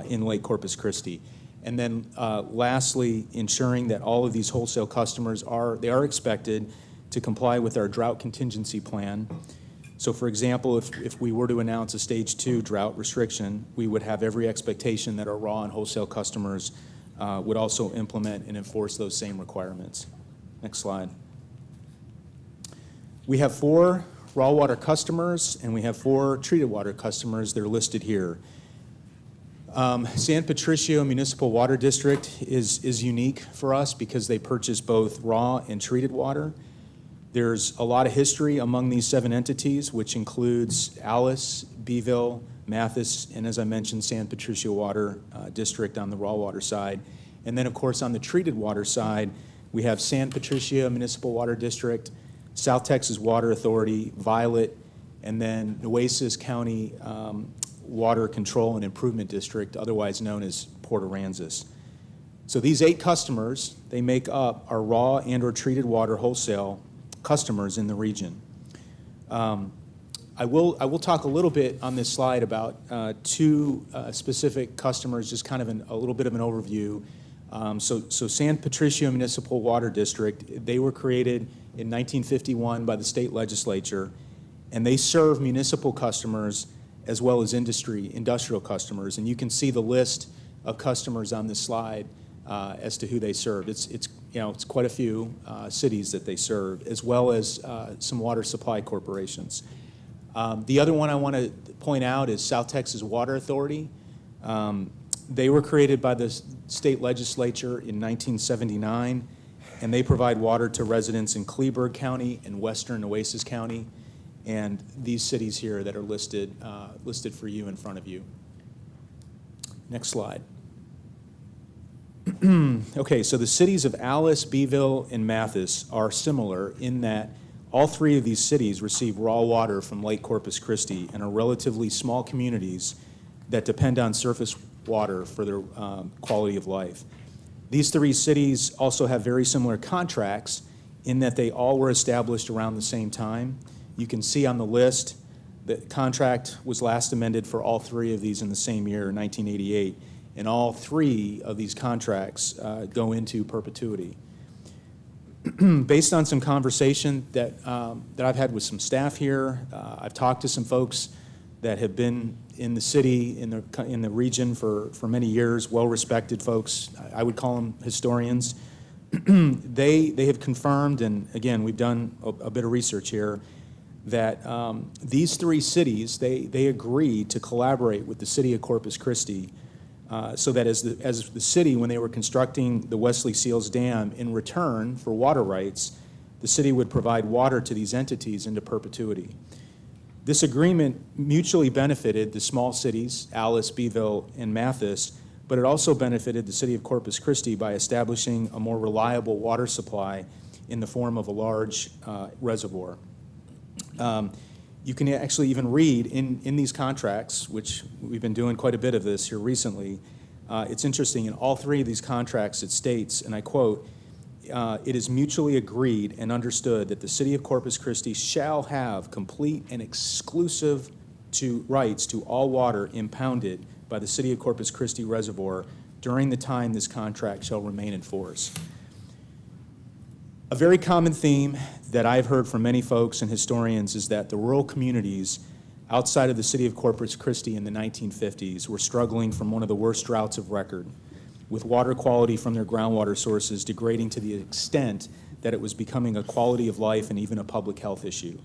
in Lake Corpus Christi. And then lastly, ensuring that all of these wholesale customers are expected to comply with our drought contingency plan. So for example, if we were to announce a stage 2 drought restriction, we would have every expectation that our raw and wholesale customers would also implement and enforce those same requirements. Next slide. We have 4 raw water customers and we have 4 treated water customers. They're listed here. San Patricio Municipal Water District is unique for us because they purchase both raw and treated water. There's a lot of history among these 7 entities, which includes Alice, Beeville, Mathis, and as I mentioned, San Patricio Water District on the raw water side. And then, of course, on the treated water side, we have San Patricio Municipal Water District, South Texas Water Authority, Violet, and then Nueces County Water Control and Improvement District, otherwise known as Port Aransas. So these 8 customers, they make up our raw and or treated water wholesale customers in the region. I will talk a little bit on this slide about two specific customers, just kind of a little bit of an overview. So San Patricio Municipal Water District, they were created in 1951 by the state legislature, and they serve municipal customers as well as industrial customers. And you can see the list of customers on this slide as to who they serve. It's quite a few cities that they serve, as well as some water supply corporations. The other one I want to point out is South Texas Water Authority. They were created by the state legislature in 1979, and they provide water to residents in Kleberg County and western Nueces County, and these cities here that are listed for you in front of you. Next slide. Okay, so the cities of Alice, Beeville, and Mathis are similar in that all three of these cities receive raw water from Lake Corpus Christi and are relatively small communities that depend on surface water for their quality of life. These three cities also have very similar contracts in that they all were established around the same time. You can see on the list that contract was last amended for all three of these in the same year, 1988, and all three of these contracts go into perpetuity. Based on some conversation that I've had with some staff here, I've talked to some folks that have been in the city, in the region for many years, well-respected folks. I would call them historians. They have confirmed, and again, we've done a bit of research here, that these three cities, they agreed to collaborate with the city of Corpus Christi so that as the city, when they were constructing the Wesley Seals Dam, in return for water rights, the city would provide water to these entities into perpetuity. This agreement mutually benefited the small cities, Alice, Beeville, and Mathis, but it also benefited the city of Corpus Christi by establishing a more reliable water supply in the form of a large reservoir. You can actually even read in these contracts, which we've been doing quite a bit of this here recently. It's interesting, in all three of these contracts it states, and I quote, it is mutually agreed and understood that the city of Corpus Christi shall have complete and exclusive rights to all water impounded by the city of Corpus Christi Reservoir during the time this contract shall remain in force. A very common theme that I've heard from many folks and historians is that the rural communities outside of the city of Corpus Christi in the 1950s were struggling from one of the worst droughts of record, with water quality from their groundwater sources degrading to the extent that it was becoming a quality of life and even a public health issue.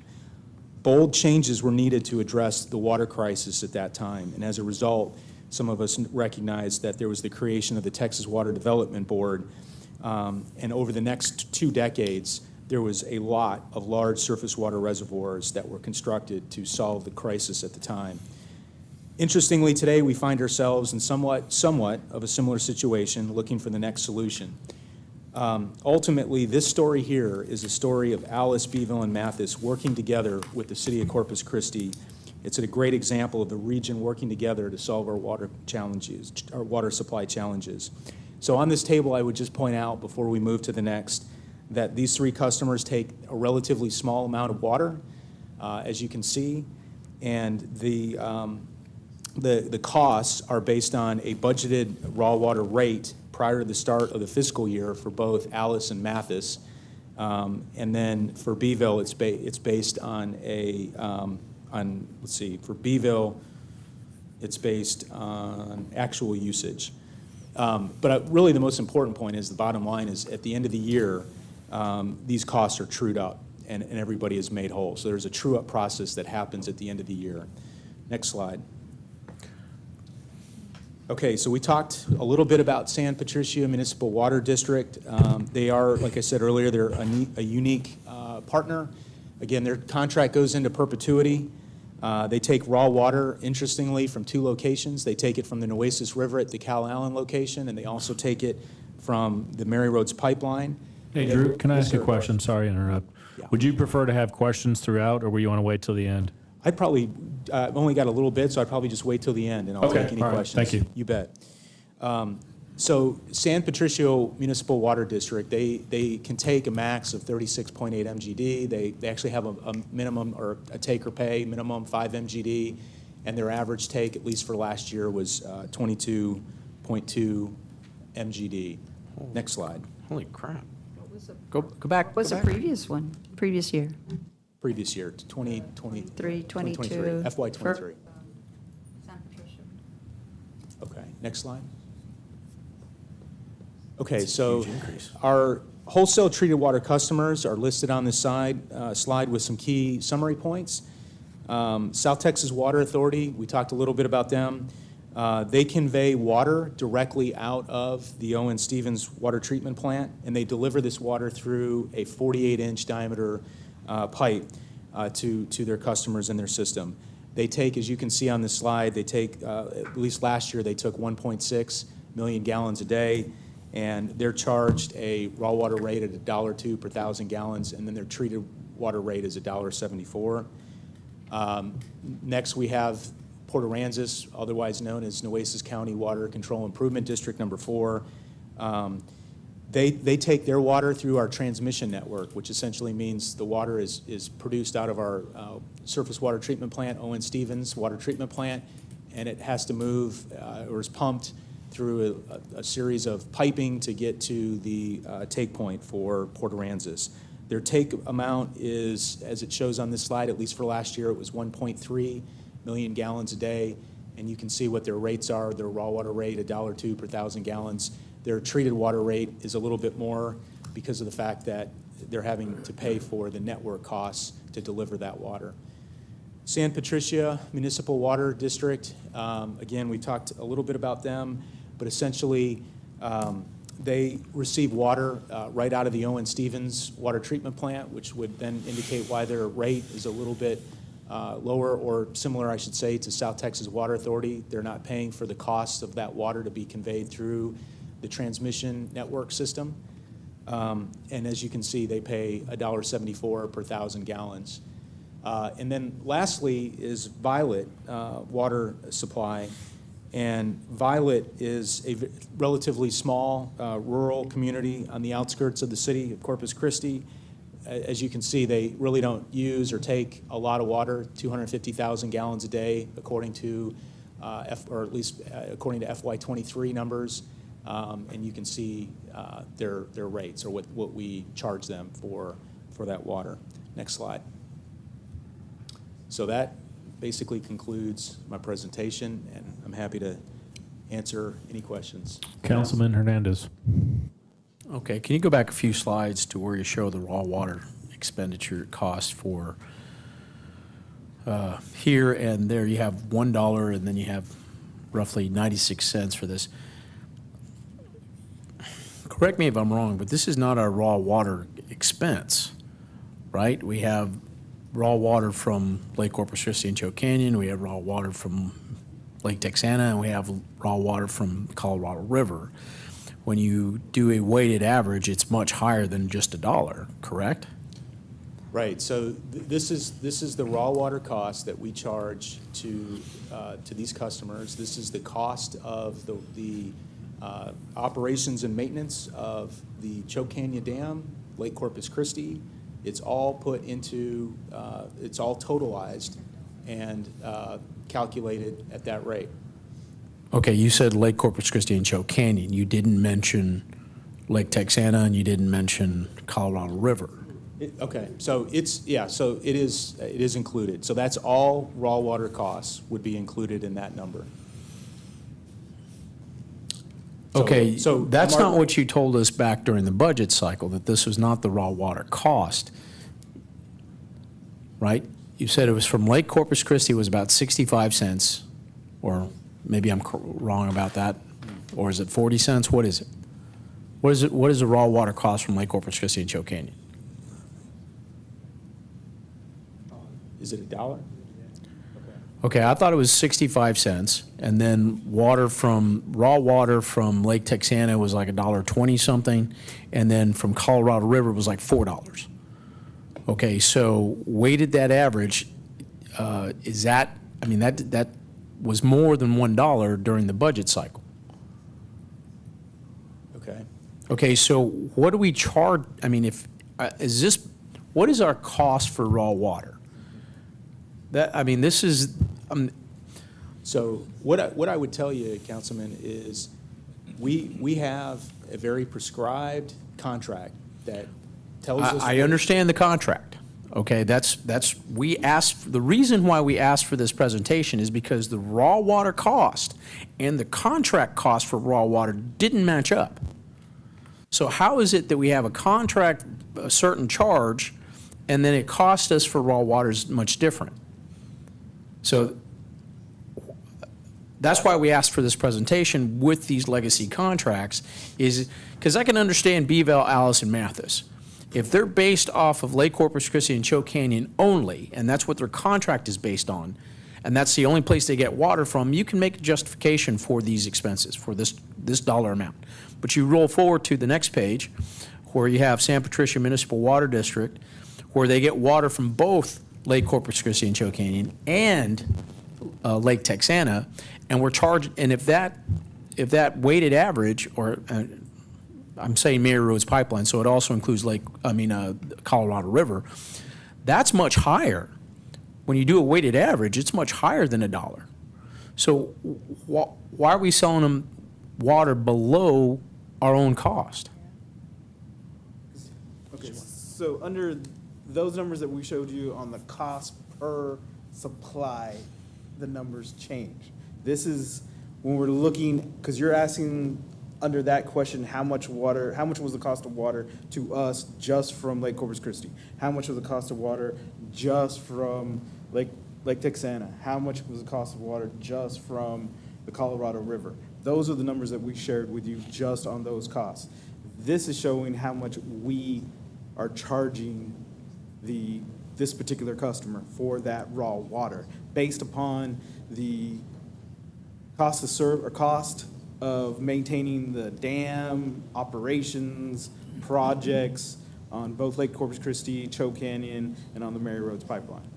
Bold changes were needed to address the water crisis at that time, and as a result, some of us recognized that there was the creation of the Texas Water Development Board, and over the next 2 decades, there was a lot of large surface water reservoirs that were constructed to solve the crisis at the time. Interestingly, today we find ourselves in somewhat of a similar situation, looking for the next solution. Ultimately, this story here is a story of Alice, Beeville, and Mathis working together with the city of Corpus Christi. It's a great example of the region working together to solve our water challenges, our water supply challenges. So on this table, I would just point out before we move to the next that these three customers take a relatively small amount of water, as you can see, and the costs are based on a budgeted raw water rate prior to the start of the fiscal year for both Alice and Mathis, and then for Beeville, it's based on for Beeville, it's based on actual usage. But really the most important point is the bottom line is at the end of the year, these costs are trued up and everybody is made whole. So there's a true-up process that happens at the end of the year. Next slide. Okay, so we talked a little bit about San Patricio Municipal Water District. They are, like I said earlier, they're a unique partner. Again, their contract goes into perpetuity. They take raw water, interestingly, from 2 locations. They take it from the Nueces River at the Cal Allen location, and they also take it from the Mary Roads Pipeline. Hey, Drew, can I ask you a question? Sorry to interrupt. Yeah. Would you prefer to have questions throughout, or would you want to wait till the end? I'd probably, I've only got a little bit, so I'd probably just wait till the end and I'll Okay, take any all right, questions. thank you. You bet. So San Patricio Municipal Water District, they can take a max of 36.8 MGD. They actually have a minimum, or a take or pay minimum 5 MGD, and their average take, at least for last year, was 22.2 MGD. Next slide. Holy crap. Go back. What was the previous one, previous year? Previous year, 2023. 22. FY '23. Okay, next slide. Okay, so our wholesale treated water customers are listed on this slide with some key summary points. South Texas Water Authority, we talked a little bit about them. They convey water directly out of the Owen Stevens water treatment plant, and they deliver this water through a 48-inch diameter pipe to their customers in their system. They take, as you can see on this slide, they take, at least last year, they took 1.6 million gallons a day, and they're charged a raw water rate at $1.02 per 1,000 gallons, and then their treated water rate is $1.74. Next, we have Port Aransas, otherwise known as Nueces County Water Control Improvement District number 4. They take their water through our transmission network, which essentially means the water is produced out of our surface water treatment plant, Owen Stevens Water Treatment Plant, and it has to move, or is pumped through a series of piping to get to the take point for Port Aransas. Their take amount is, as it shows on this slide, at least for last year, it was 1.3 million gallons a day, and you can see what their rates are. Their raw water rate, $1.02 per 1,000 gallons. Their treated water rate is a little bit more because of the fact that they're having to pay for the network costs to deliver that water. San Patricio Municipal Water District, again, we talked a little bit about them, but essentially they receive water right out of the Owen Stevens water treatment plant, which would then indicate why their rate is a little bit lower, or similar, I should say, to South Texas Water Authority. They're not paying for the cost of that water to be conveyed through the transmission network system. And as you can see, they pay $1.74 per 1,000 gallons. And then lastly is Violet Water Supply. And Violet is a relatively small rural community on the outskirts of the city of Corpus Christi. As you can see, they really don't use or take a lot of water, 250,000 gallons a day, according to, or at least according to FY '23 numbers. And you can see their rates, or what we charge them for that water. Next slide. So that basically concludes my presentation, and I'm happy to answer any questions. Councilman Hernandez. Okay, can you go back a few slides to where you show the raw water expenditure cost for here and there? You have $1, and then you have roughly 96 cents for this. Correct me if I'm wrong, but this is not our raw water expense, right? We have raw water from Lake Corpus Christi and Choke Canyon, we have raw water from Lake Texana, and we have raw water from the Colorado River. When you do a weighted average, it's much higher than just $1, correct? Right. So this is the raw water cost that we charge to these customers. This is the cost of the operations and maintenance of the Choke Canyon Dam, Lake Corpus Christi. It's all put into, it's all totalized and calculated at that rate. Okay, you said Lake Corpus Christi and Choke Canyon. You didn't mention Lake Texana, and you didn't mention Colorado River. Okay, so so it is included. So that's all raw water costs would be included in that number. Okay, so that's not what you told us back during the budget cycle, that this was not the raw water cost, right? You said it was from Lake Corpus Christi, it was about 65 cents, or maybe I'm wrong about that, or is it 40 cents? What is it? What is the raw water cost from Lake Corpus Christi and Choke Canyon? Is it $1? Okay, I thought it was 65 cents, and then raw water from Lake Texana was like $1.20 something, and then from Colorado River was like $4. Okay, so weighted that average, is that, I mean, that was more than $1 during the budget cycle. Okay, so what do we charge, I mean, if, what is our cost for raw water? That, I mean, this is, So what I would tell you, Councilman, is we have a very prescribed contract that tells us. I understand the contract, okay? We asked, the reason why we asked for this presentation is because the raw water cost and the contract cost for raw water didn't match up. So how is it that we have a contract, a certain charge, and then it cost us for raw water is much different? So that's why we asked for this presentation with these legacy contracts, is because I can understand Beeville, Alice, and Mathis. If they're based off of Lake Corpus Christi and Choke Canyon only, and that's what their contract is based on, and that's the only place they get water from, you can make a justification for these expenses, for this dollar amount. But you roll forward to the next page, where you have San Patricia Municipal Water District, where they get water from both Lake Corpus Christi and Choke Canyon and Lake Texana, and we're charged, and if that weighted average, or I'm saying Mary Roads Pipeline, so it also includes Colorado River, that's much higher. When you do a weighted average, it's much higher than $1. So why are we selling them water below our own cost? Okay, so under those numbers that we showed you on the cost per supply, the numbers change. This is when we're looking, because you're asking under that question, how much was the cost of water to us just from Lake Corpus Christi? How much was the cost of water just from Lake Texana? How much was the cost of water just from the Colorado River? Those are the numbers that we shared with you just on those costs. This is showing how much we are charging this particular customer for that raw water based upon the cost to serve or cost of maintaining the dam, operations, projects on both Lake Corpus Christi, Choke Canyon, and on the Mary Roads Pipeline.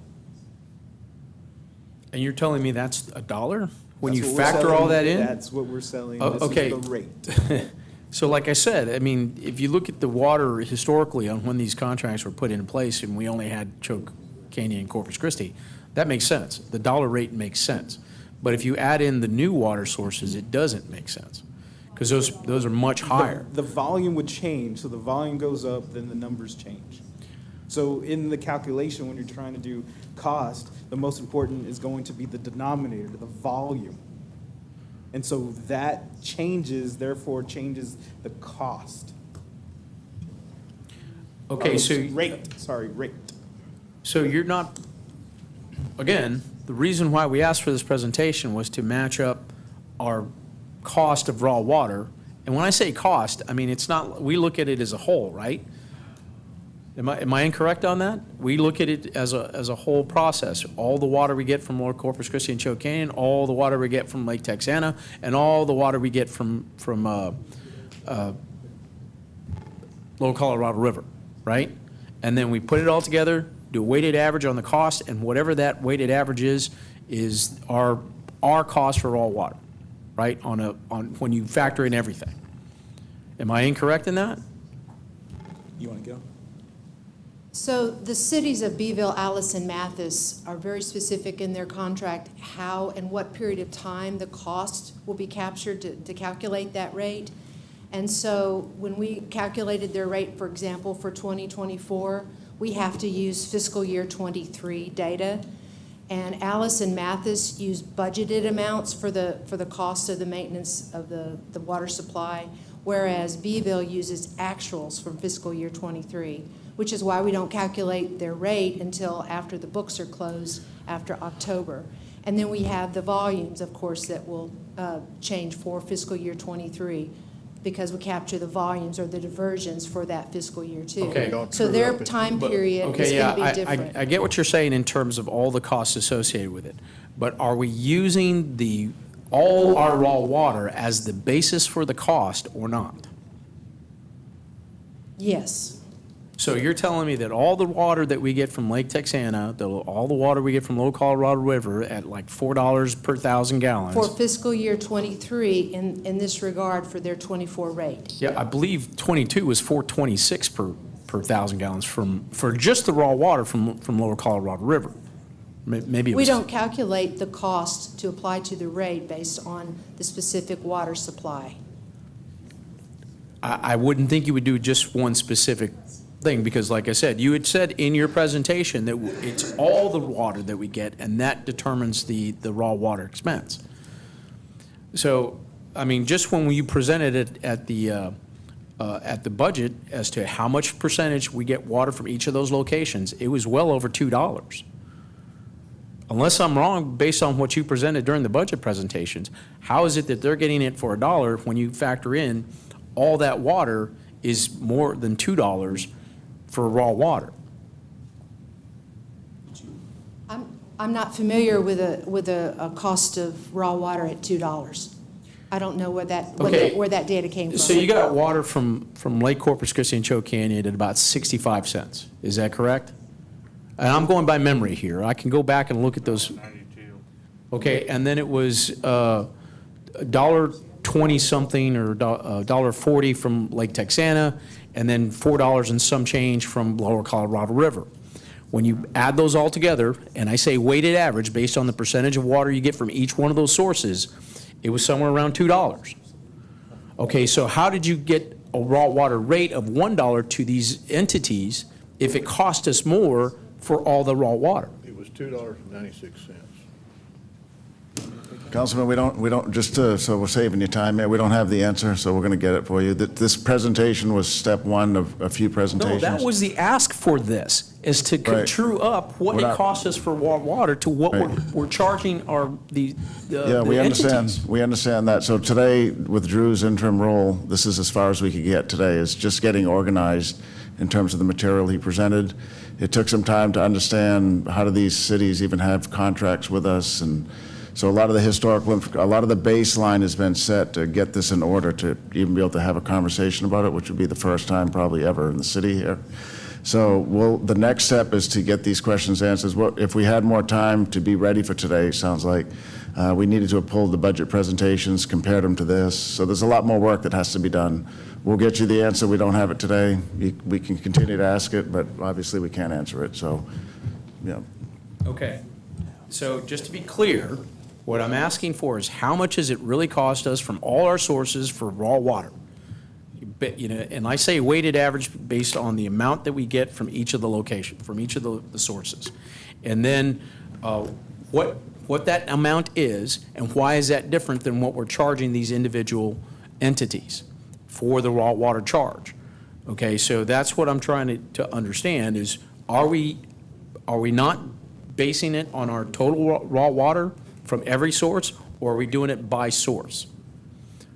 And you're telling me that's $1? When That's you what we're factor all selling. that in? That's what we're selling. Oh, This okay. is the rate. So like I said, I mean, if you look at the water historically on when these contracts were put in place and we only had Choke Canyon and Corpus Christi, that makes sense. The dollar rate makes sense. But if you add in the new water sources, it doesn't make sense, because those are much higher. The volume would change, so the volume goes up, then the numbers change. So in the calculation, when you're trying to do cost, the most important is going to be the denominator, the volume. And so that changes, therefore changes the cost. Okay, so. Rate. So you're not, again, the reason why we asked for this presentation was to match up our cost of raw water. And when I say cost, I mean, it's not, we look at it as a whole, right? Am I incorrect on that? We look at it as a whole process. All the water we get from Lower Corpus Christi and Choke Canyon, all the water we get from Lake Texana, and all the water we get from Lower Colorado River, right? And then we put it all together, do a weighted average on the cost, and whatever that weighted average is our cost for raw water, right? On when you factor in everything. Am I incorrect in that? You want to go? So the cities of Beeville, Alice, and Mathis are very specific in their contract how and what period of time the cost will be captured to calculate that rate. And so when we calculated their rate, for example, for 2024, we have to use fiscal year 23 data. And Alice and Mathis use budgeted amounts for the cost of the maintenance of the water supply, whereas Beeville uses actuals from fiscal year 23, which is why we don't calculate their rate until after the books are closed after October. And then we have the volumes, of course, that will change for fiscal year 23, because we capture the volumes or the diversions for that fiscal year too. Okay. So their time period is going to be different. I get what you're saying in terms of all the costs associated with it, but are we using all our raw water as the basis for the cost or not? Yes. So you're telling me that all the water that we get from Lake Texana, all the water we get from Lower Colorado River at like $4 per 1,000 gallons? For fiscal year '23, in this regard, for their '24 rate. Yeah, I believe '22 was $4.26 per 1,000 gallons for just the raw water from Lower Colorado River. Maybe it was. We don't calculate the cost to apply to the rate based on the specific water supply. I wouldn't think you would do just one specific thing, because like I said, you had said in your presentation that it's all the water that we get, and that determines the raw water expense. So, I mean, just when you presented it at the budget as to how much percentage we get water from each of those locations, it was well over $2. Unless I'm wrong, based on what you presented during the budget presentations, how is it that they're getting it for $1 when you factor in all that water is more than $2 for raw water? I'm not familiar with a cost of raw water at $2. I don't know where that data came from. So you got water from Lake Corpus Christi and Choke Canyon at about 65 cents. Is that correct? And I'm going by memory here. I can go back and look at those. Okay, and then it was $1.20 something or $1.40 from Lake Texana, and then $4 and some change from Lower Colorado River. When you add those all together, and I say weighted average based on the percentage of water you get from each one of those sources, it was somewhere around $2. Okay, so how did you get a raw water rate of $1 to these entities if it cost us more for all the raw water? It was $2.96. Councilman, we don't, just so we're saving you time here, we don't have the answer, so we're going to get it for you. This presentation was step one of a few presentations. No, that was the ask for this, is to Right. true up what We're it not- costs us for raw water to what Right. we're charging the Yeah, we understand, entities. we understand that. So today, with Drew's interim role, this is as far as we could get today, is just getting organized in terms of the material he presented. It took some time to understand how do these cities even have contracts with us, and so a lot of the a lot of the baseline has been set to get this in order to even be able to have a conversation about it, which would be the first time probably ever in the city here. So the next step is to get these questions answered. If we had more time to be ready for today, sounds like we needed to have pulled the budget presentations, compared them to this. So there's a lot more work that has to be done. We'll get you the answer. We don't have it today. We can continue to ask it, but obviously we can't answer it. So, yeah. Okay, so just to be clear, what I'm asking for is how much does it really cost us from all our sources for raw water? You know, and I say weighted average based on the amount that we get from each of the locations, from each of the sources. And then what that amount is, and why is that different than what we're charging these individual entities for the raw water charge? Okay, so that's what I'm trying to understand is, are we not basing it on our total raw water from every source, or are we doing it by source?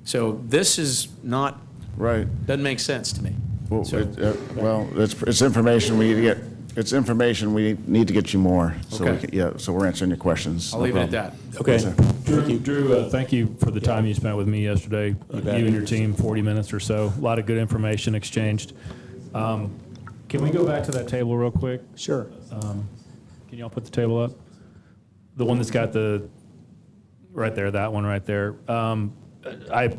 So this is not, Right. doesn't make sense to me. Well, So- it's information we need to get. It's information we need to get you more. So Okay. so we're answering your questions. I'll No leave it at problem. that. Okay. Yes, sir. Drew, thank you for the time you spent with me yesterday. You and your team, 40 minutes or so. A lot of good information exchanged. Can we go back to that table real quick? Sure. Can y'all put the table up? The one that's got right there, that one right there. I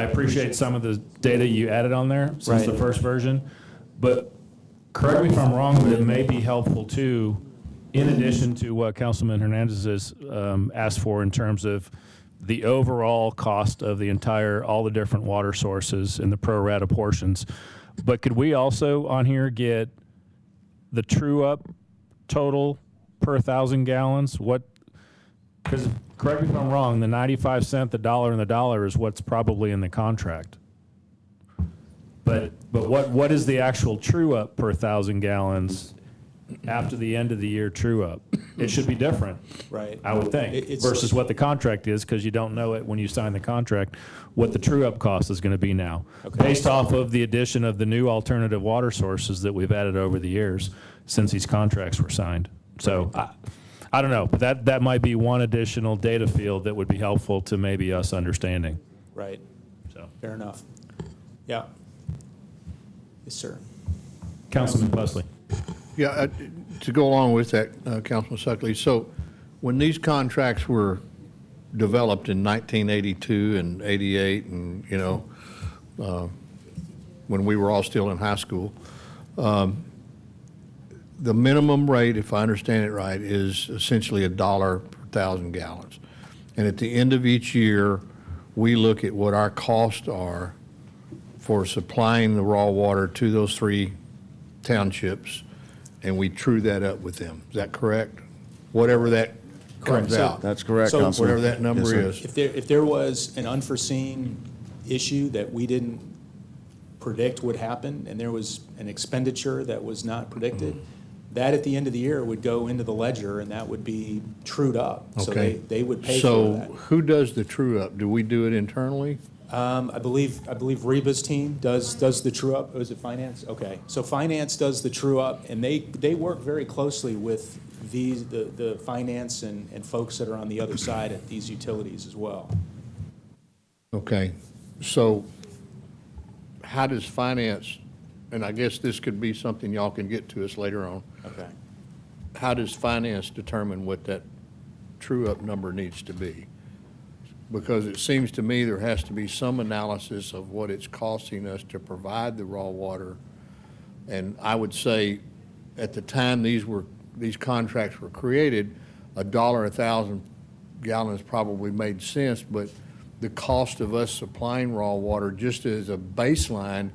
appreciate some of the data you added on there since Right. the first version, but correct me if I'm wrong, but it may be helpful too, in addition to what Councilman Hernandez has asked for in terms of the overall cost of all the different water sources and the pro rata portions. But could we also on here get the true up total per 1,000 gallons? Because correct me if I'm wrong, the 95 cent, the dollar, and the dollar is what's probably in the contract. But what is the actual true up per 1,000 gallons after the end of the year true up? It should be different, Right. I would think, It's- versus what the contract is, because you don't know it when you sign the contract, what the true up cost is going to be now, based off of the addition of the new alternative water sources that we've added over the years since these contracts were signed. So I don't know, but that might be one additional data field that would be helpful to maybe us understanding. Right. So Fair enough. Yeah. Yes, sir. Councilman Plessley. Yeah, to go along with that, Councilman Suckley, so when these contracts were developed in 1982 and 88 and, when we were all still in high school, the minimum rate, if I understand it right, is essentially $1 per 1,000 gallons. And at the end of each year, we look at what our costs are for supplying the raw water to those 3 townships, and we true that up with them. Is that correct? Whatever that comes So- out. That's correct, So- Councilman. Whatever that number Yes, sir. is. If there was an unforeseen issue that we didn't predict would happen, and there was an expenditure that was not predicted, that at the end of the year would go into the ledger, and that would be trued up. So Okay. they would pay for So that. who does the true up? Do we do it internally? I believe Reba's team does the true up. Oh, is it finance? Okay. So finance does the true up, and they work very closely with the finance and folks that are on the other side at these utilities as well. Okay, so how does finance, and I guess this could be something y'all can get to us later on. Okay. How does finance determine what that true-up number needs to be? Because it seems to me there has to be some analysis of what it's costing us to provide the raw water. And I would say, at the time these contracts were created, $1 a 1,000 gallons probably made sense, but the cost of us supplying raw water just as a baseline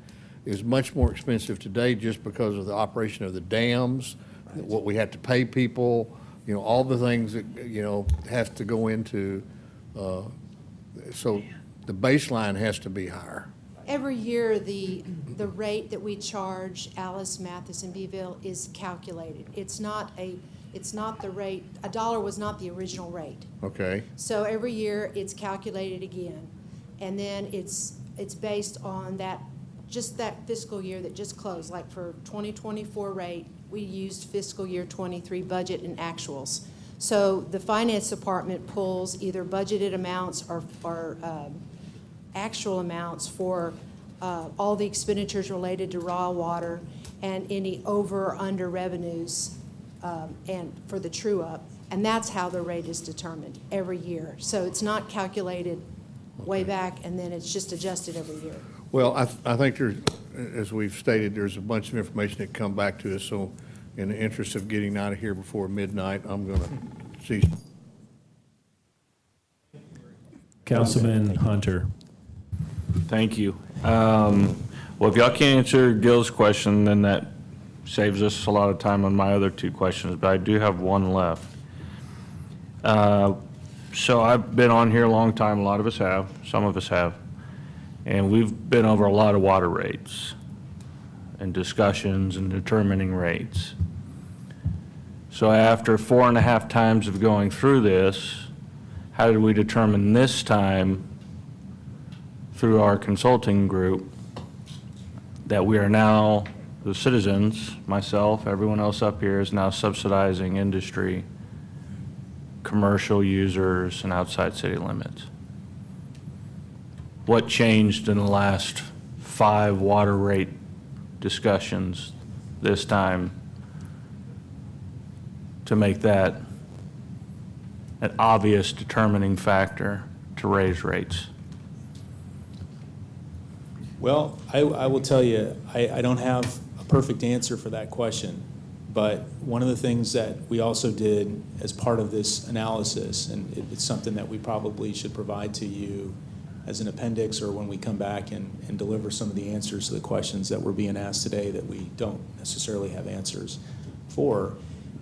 is much more expensive today just because of the operation of the dams, what we have to pay people, all the things that, have to go into, so the baseline has to be higher. Every year, the rate that we charge Alice, Mathis, and Beeville is calculated. It's not the rate, $1 was not the original rate. Okay. So every year, it's calculated again. And then it's based on that fiscal year that just closed. Like for 2024 rate, we used fiscal year 23 budget and actuals. So the finance department pulls either budgeted amounts or actual amounts for all the expenditures related to raw water and any over or under revenues and for the true up. And that's how the rate is determined every year. So it's not calculated way back and then it's just adjusted every year. Well, I think there's, as we've stated, there's a bunch of information that come back to us. So in the interest of getting out of here before midnight, I'm going to cease. Councilman Hunter. Thank you. Well, if y'all can't answer Gil's question, then that saves us a lot of time on my other 2 questions, but I do have one left. So I've been on here a long time, a lot of us have, some of us have, and we've been over a lot of water rates and discussions and determining rates. So after 4.5 times of going through this, how did we determine this time through our consulting group that we are now, the citizens, myself, everyone else up here is now subsidizing industry, commercial users, and outside city limits? What changed in the last 5 water rate discussions this time to make that an obvious determining factor to raise rates? Well, I will tell you, I don't have a perfect answer for that question, but one of the things that we also did as part of this analysis, and it's something that we probably should provide to you as an appendix or when we come back and deliver some of the answers to the questions that were being asked today that we don't necessarily have answers for,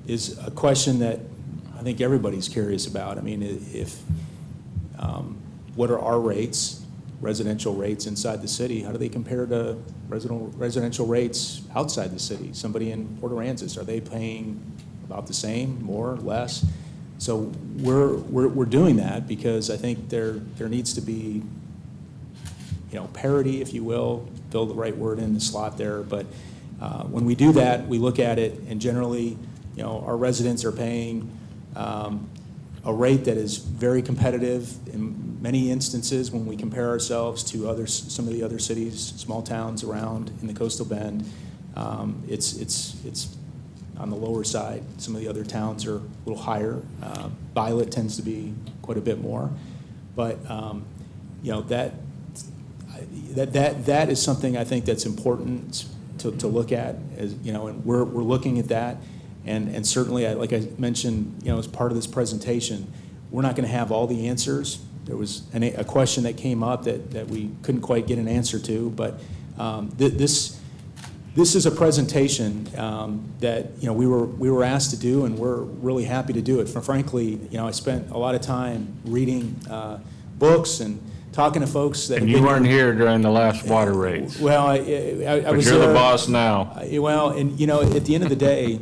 is a question that I think everybody's curious about. I mean, what are our rates, residential rates inside the city? How do they compare to residential rates outside the city? Somebody in Port Aransas, are they paying about the same, more, less? So we're doing that because I think there needs to be, parity, if you will, fill the right word in the slot there. But when we do that, we look at it, and generally, our residents are paying a rate that is very competitive in many instances when we compare ourselves to some of the other cities, small towns around in the coastal bend. It's on the lower side. Some of the other towns are a little higher. Violet tends to be quite a bit more. But, you know, that is something I think that's important to look at, as, you know, and we're looking at that. And certainly, like I mentioned, you know, as part of this presentation, we're not going to have all the answers. There was a question that came up that we couldn't quite get an answer to, but this is a presentation that, you know, we were asked to do, and we're really happy to do it. Frankly, you know, I spent a lot of time reading books and talking to folks that. And you weren't here during the last water rates. Well, I was But you're there. the boss now. Well, and you know, at the end of the day,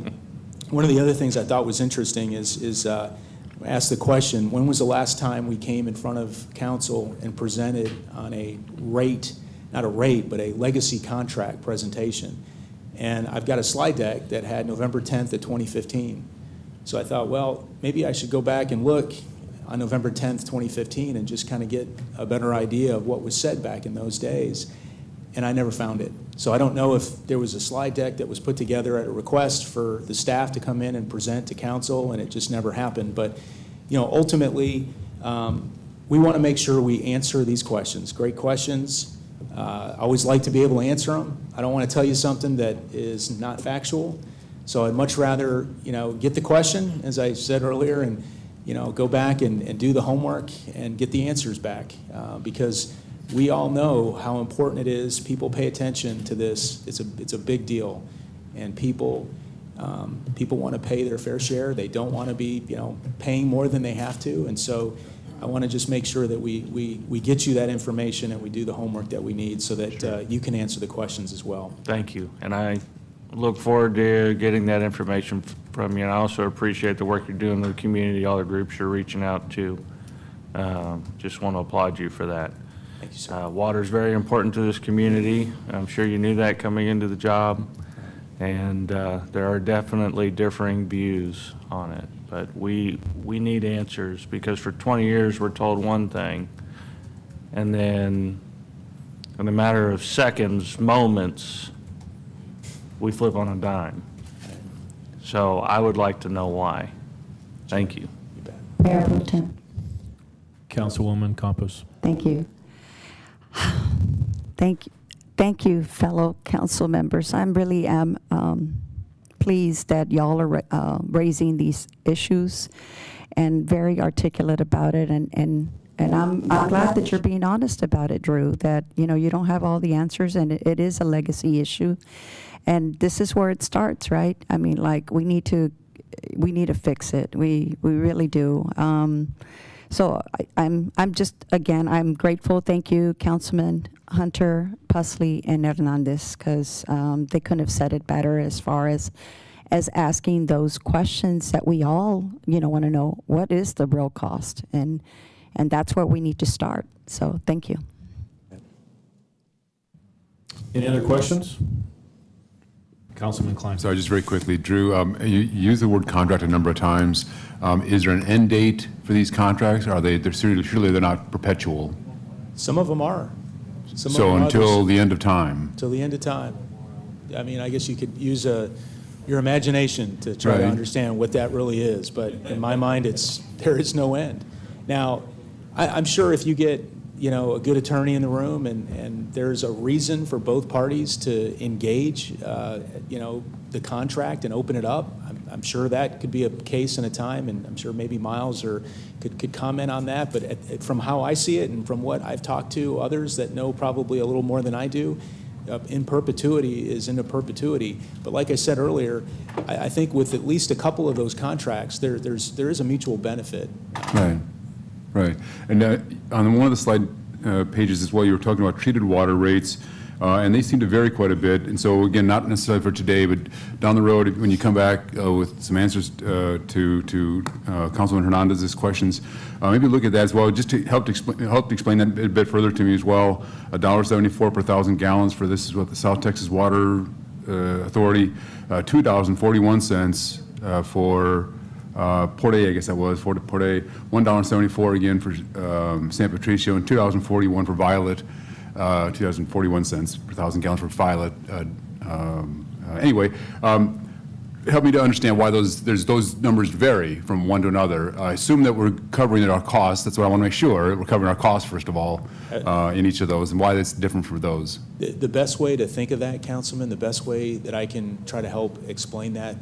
one of the other things I thought was interesting is ask the question: when was the last time we came in front of council and presented on a rate, not a rate, but a legacy contract presentation? And I've got a slide deck that had November 10th of 2015. So I thought, well, maybe I should go back and look on November 10th, 2015, and just kind of get a better idea of what was said back in those days. And I never found it. So I don't know if there was a slide deck that was put together at a request for the staff to come in and present to council, and it just never happened. But, you know, ultimately, we want to make sure we answer these questions. Great questions. I always like to be able to answer them. I don't want to tell you something that is not factual. So I'd much rather, you know, get the question, as I said earlier, and, you know, go back and do the homework and get the answers back, because we all know how important it is. People pay attention to this. It's a big deal, and people want to pay their fair share. They don't want to be, you know, paying more than they have to, and so I want to just make sure that we get you that information and we do the homework that we need so that you can answer the questions as well. Thank you. And I look forward to getting that information from you. And I also appreciate the work you're doing in the community, all the groups you're reaching out to. Just want to applaud you for that. Thank you, sir. Water is very important to this community. I'm sure you knew that coming into the job. And there are definitely differing views on it. But we need answers, because for 20 years we're told one thing, and then in a matter of seconds, moments, we flip on a dime. So I would like to know why. Thank you. Mayor Pro Tem. Councilwoman Campos. Thank you. Thank you, fellow council members. I really am pleased that y'all are raising these issues and very articulate about it. And I'm glad that you're being honest about it, Drew, that, you know, you don't have all the answers, and it is a legacy issue. And this is where it starts, right? I mean, like, we need to fix it. We really do. So I'm just, again, I'm grateful. Thank you, Councilman Hunter, Pusley, and Hernandez, because they couldn't have said it better as far as asking those questions that we all, you know, want to know. What is the real cost? And that's where we need to start. So thank you. Any other questions? Councilman Klein. Sorry, just very quickly, Drew, you used the word contract a number of times. Is there an end date for these contracts? Surely they're not perpetual? Some of them are. Some of So them are until others. the end of time? Till the end of time. I mean, I guess you could use your imagination to try to Right. understand what that really is, but in my mind, there is no end. Now, I'm sure if you get, you know, a good attorney in the room and there's a reason for both parties to engage, you know, the contract and open it up, I'm sure that could be a case and a time, and I'm sure maybe Miles could comment on that. But from how I see it and from what I've talked to others that know probably a little more than I do, in perpetuity is into perpetuity. But like I said earlier, I think with at least a couple of those contracts, there is a mutual benefit. Right, right. And on one of the slide pages as well, you were talking about treated water rates, and they seem to vary quite a bit. And so again, not necessarily for today, but down the road, when you come back with some answers to Councilman Hernandez's questions, maybe look at that as well, just to help explain that a bit further to me as well. $1.74 per 1,000 gallons for this is what the South Texas Water Authority, $2.41 for Port A, I guess that was, for Port A, $1.74 again for San Patricio, and $2.41 for Violet, $2.41 per 1,000 gallons for Violet Anyway, help me to understand why those numbers vary from one to another. I assume that we're covering our costs. That's what I want to make sure. We're covering our costs, first of all, in each of those, and why that's different from those. The best way to think of that, Councilman, the best way that I can try to help explain that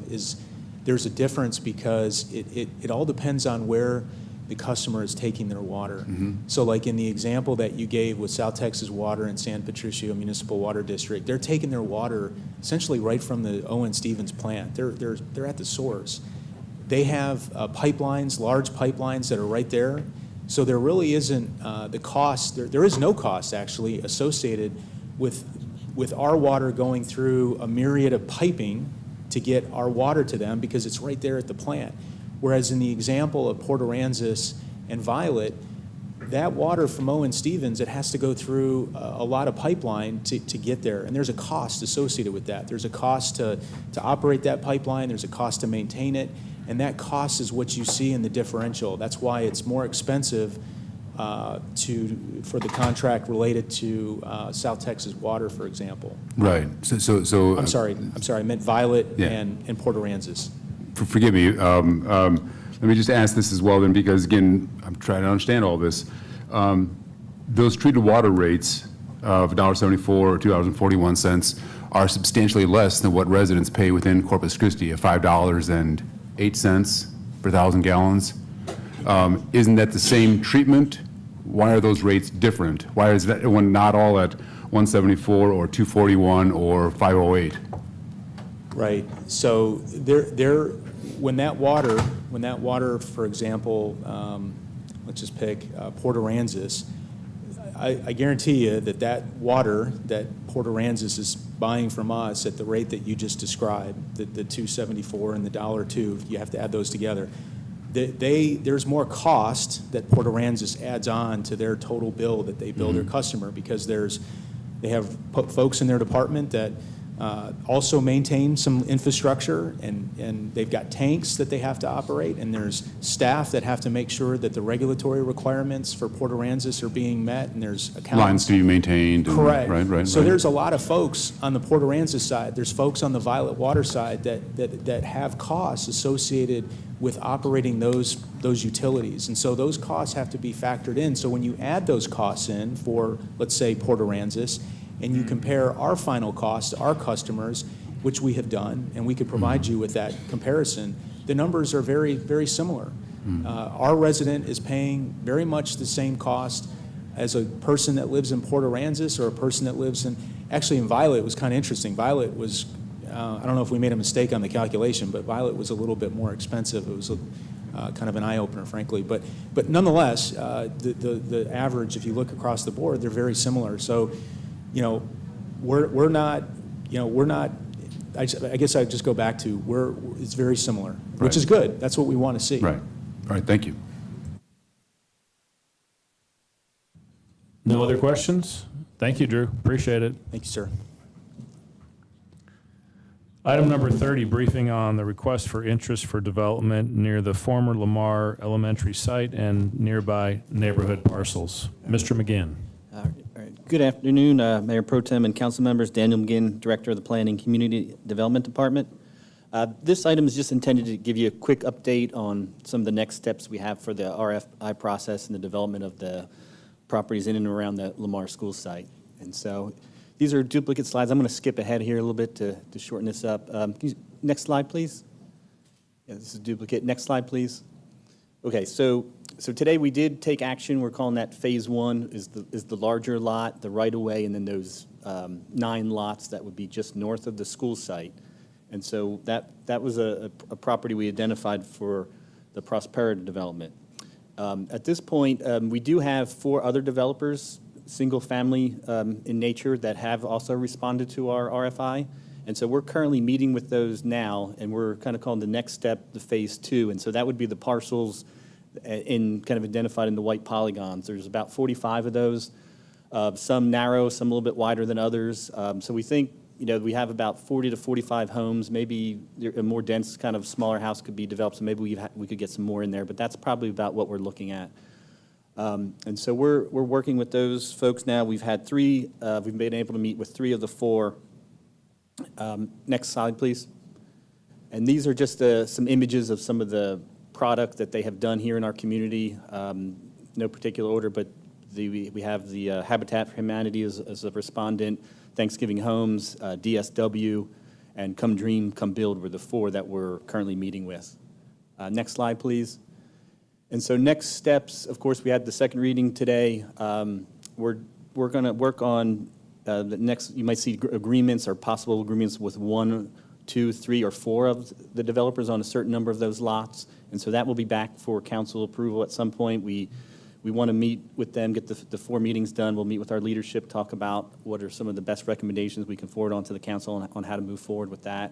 is there's a difference because it all depends on where the customer is taking their water. So like in the example that you gave with South Texas Water and San Patricio Municipal Water District, they're taking their water essentially right from the Owen Stevens plant. They're at the source. They have pipelines, large pipelines that are right there. So there really isn't the cost, there is no cost actually associated with our water going through a myriad of piping to get our water to them because it's right there at the plant. Whereas in the example of Port Aransas and Violet, that water from Owen Stevens, it has to go through a lot of pipeline to get there. And there's a cost associated with that. There's a cost to operate that pipeline. There's a cost to maintain it. And that cost is what you see in the differential. That's why it's more expensive for the contract related to South Texas Water, for example. Right. So I'm sorry, I meant Violet Yeah. and Port Aransas. Forgive me. Let me just ask this as well then, because again, I'm trying to understand all this. Those treated water rates of $1.74 or $2.41 are substantially less than what residents pay within Corpus Christi at $5.08 per 1,000 gallons. Isn't that the same treatment? Why are those rates different? Why is that one not all at 174 or 241 or 508? Right. So when that water, for example, let's just pick Port Aransas, I guarantee you that water that Port Aransas is buying from us at the rate that you just described, the 274 and the $1.02, you have to add those together. There's more cost that Port Aransas adds on to their total bill that they bill their customer because they have folks in their department that also maintain some infrastructure, and they've got tanks that they have to operate, and there's staff that have to make sure that the regulatory requirements for Port Aransas are being met, and there's accountants. Lines to be maintained. Correct. Right. So there's a lot of folks on the Port Aransas side. There's folks on the Violet Water side that have costs associated with operating those utilities. And so those costs have to be factored in. So when you add those costs in for, let's say, Port Aransas, and you compare our final cost to our customers, which we have done, and we could provide you with that comparison, the numbers are very, very similar. Our resident is paying very much the same cost as a person that lives in Port Aransas or a person that lives actually in Violet. It was kind of interesting. Violet was, I don't know if we made a mistake on the calculation, but Violet was a little bit more expensive. It was kind of an eye-opener, frankly. But nonetheless, the average, if you look across the board, they're very similar. So, we're not, I guess I'd just go back to, it's very similar, which is good. That's what we want to see. Right. All right, thank you. No other questions? Thank you, Drew. Appreciate it. Thank you, sir. Item number 30, briefing on the request for interest for development near the former Lamar Elementary site and nearby neighborhood parcels. Mr. McGinn. All right. Good afternoon, Mayor Pro Tem and council members. Daniel McGinn, Director of the Planning Community Development Department. This item is just intended to give you a quick update on some of the next steps we have for the RFI process and the development of the properties in and around the Lamar School site. And so these are duplicate slides. I'm going to skip ahead here a little bit to shorten this up. Next slide, please. Yeah, this is duplicate. Next slide, please. Okay, so today we did take action. We're calling that phase one is the larger lot, the right-of-way, and then those 9 lots that would be just north of the school site. And so that was a property we identified for the Prosperity development. At this point, we do have 4 other developers, single-family in nature, that have also responded to our RFI. And so we're currently meeting with those now, and we're kind of calling the next step the phase 2. And so that would be the parcels kind of identified in the white polygons. There's about 45 of those, some narrow, some a little bit wider than others. So we think, we have about 40 to 45 homes. Maybe a more dense kind of smaller house could be developed, so maybe we could get some more in there, but that's probably about what we're looking at. And so we're working with those folks now. We've had 3, we've been able to meet with 3 of the 4 Next slide, please. And these are just some images of some of the product that they have done here in our community. No particular order, but we have the Habitat for Humanity as a respondent, Thanksgiving Homes, DSW, and Come Dream, Come Build were the 4 that we're currently meeting with. Next slide, please. And so next steps, of course, we had the second reading today. We're going to work on the next, you might see agreements or possible agreements with 1, 2, 3, or 4 of the developers on a certain number of those lots. And so that will be back for council approval at some point. We want to meet with them, get the 4 meetings done. We'll meet with our leadership, talk about what are some of the best recommendations we can forward on to the council on how to move forward with that.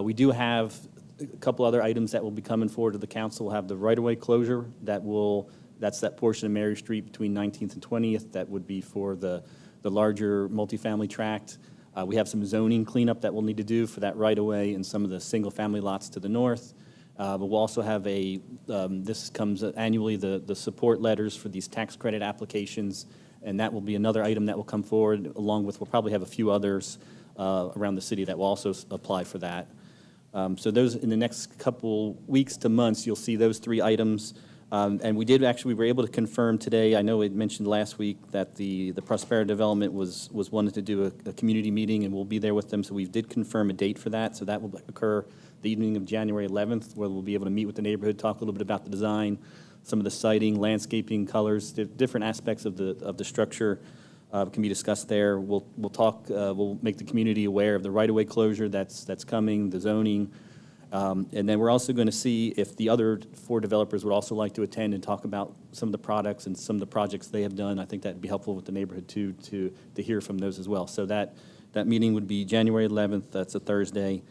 We do have a couple other items that will be coming forward to the council. We'll have the right-of-way closure that's that portion of Mary Street between 19th and 20th. That would be for the larger multifamily tract. We have some zoning cleanup that we'll need to do for that right-of-way and some of the single-family lots to the north. But we'll also have this comes annually, the support letters for these tax credit applications, and that will be another item that will come forward, along with, we'll probably have a few others around the city that will also apply for that. So those, in the next couple weeks to months, you'll see those 3 items. And we were able to confirm today, I know it mentioned last week that the Prosperity Development was wanted to do a community meeting, and we'll be there with them, so we did confirm a date for that. So that will occur the evening of January 11th, where we'll be able to meet with the neighborhood, talk a little bit about the design, some of the siting, landscaping, colors, different aspects of the structure can be discussed there. We'll talk, we'll make the community aware of the right-of-way closure that's coming, the zoning. And then we're also going to see if the other 4 developers would also like to attend and talk about some of the products and some of the projects they have done. I think that'd be helpful with the neighborhood too, to hear from those as well. So that meeting would be January 11th. That's a Thursday.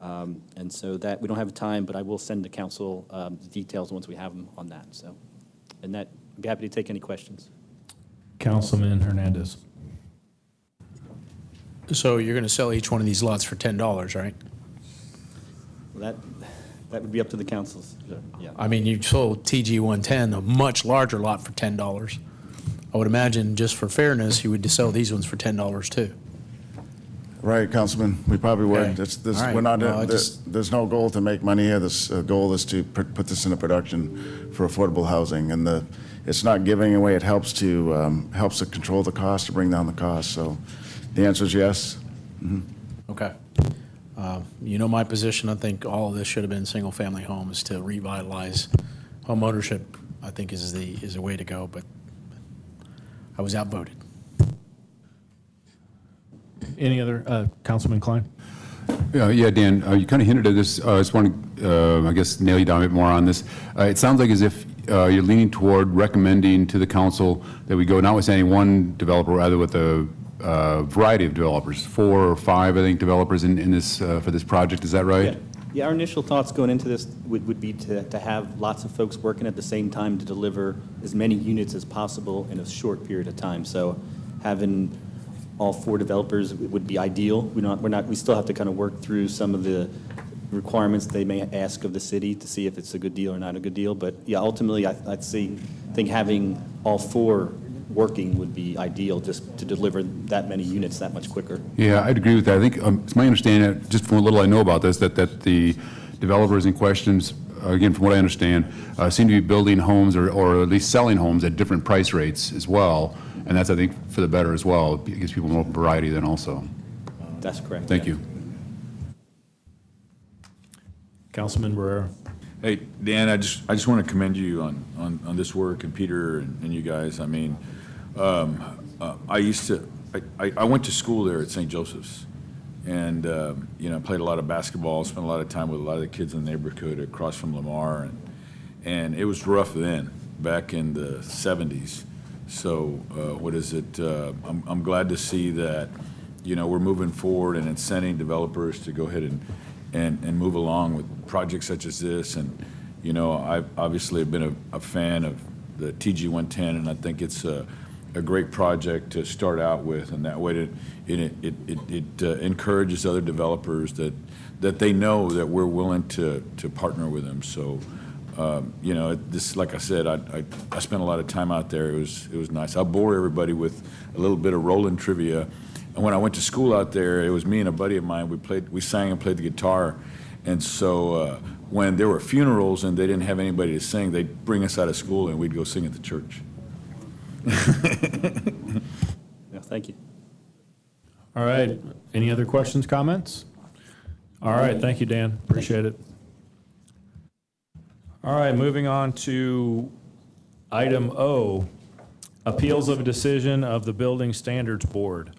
And so that, we don't have time, but I will send the council the details once we have them on that. So, and that, I'd be happy to take any questions. Councilman Hernandez. So you're going to sell each one of these lots for $10, right? Well, that would be up to the councils. Yeah. I mean, you sold TG 110, a much larger lot, for $10. I would imagine, just for fairness, you would sell these ones for $10 too. Right, Councilman, we probably would. Okay. All right. We're not, Well, there's no goal to make money here. This goal is to put this into production for affordable housing. And it's not giving away, it helps to control the cost, to bring down the cost. So the answer is yes. Mm-hmm. Okay. You know my position. I think all of this should have been single-family homes to revitalize home ownership. I think is a way to go, but I was outvoted. Any other, Councilman Klein? Yeah, Dan, you kind of hinted at this. I just want to, I guess, nail you down a bit more on this. It sounds like as if you're leaning toward recommending to the council that we go not with any one developer, rather with a variety of developers, 4 or 5, I think, developers in this for this project. Is that right? Yeah, our initial thoughts going into this would be to have lots of folks working at the same time to deliver as many units as possible in a short period of time. So having all 4 developers would be ideal. We still have to kind of work through some of the requirements they may ask of the city to see if it's a good deal or not a good deal. But yeah, ultimately, I think having all 4 working would be ideal, just to deliver that many units that much quicker. Yeah, I'd agree with that. I think it's my understanding, just from what little I know about this, that the developers in questions, again, from what I understand, seem to be building homes or at least selling homes at different price rates as well. And that's, I think, for the better as well. It gives people more variety then also. That's correct. Thank you. Councilman Barrera. Hey, Dan, I just want to commend you on this work, and Peter and you guys. I mean, I went to school there at St. Joseph's, and played a lot of basketball, spent a lot of time with a lot of the kids in the neighborhood across from Lamar, and it was rough then, back in the 70s. So what is it? I'm glad to see that we're moving forward and incenting developers to go ahead and move along with projects such as this. And I obviously have been a fan of the TG 110, and I think it's a great project to start out with, and that way it encourages other developers that they know that we're willing to partner with them. So this, like I said, I spent a lot of time out there. It was nice. I'll bore everybody with a little bit of rolling trivia. And when I went to school out there, it was me and a buddy of mine. We sang and played the guitar. And so when there were funerals and they didn't have anybody to sing, they'd bring us out of school and we'd go sing at the church. Yeah, thank you. All right. Any other questions, comments? All right. Thank you, Dan. Appreciate it. All right. Moving on to item O, appeals of a decision of the Building Standards Board.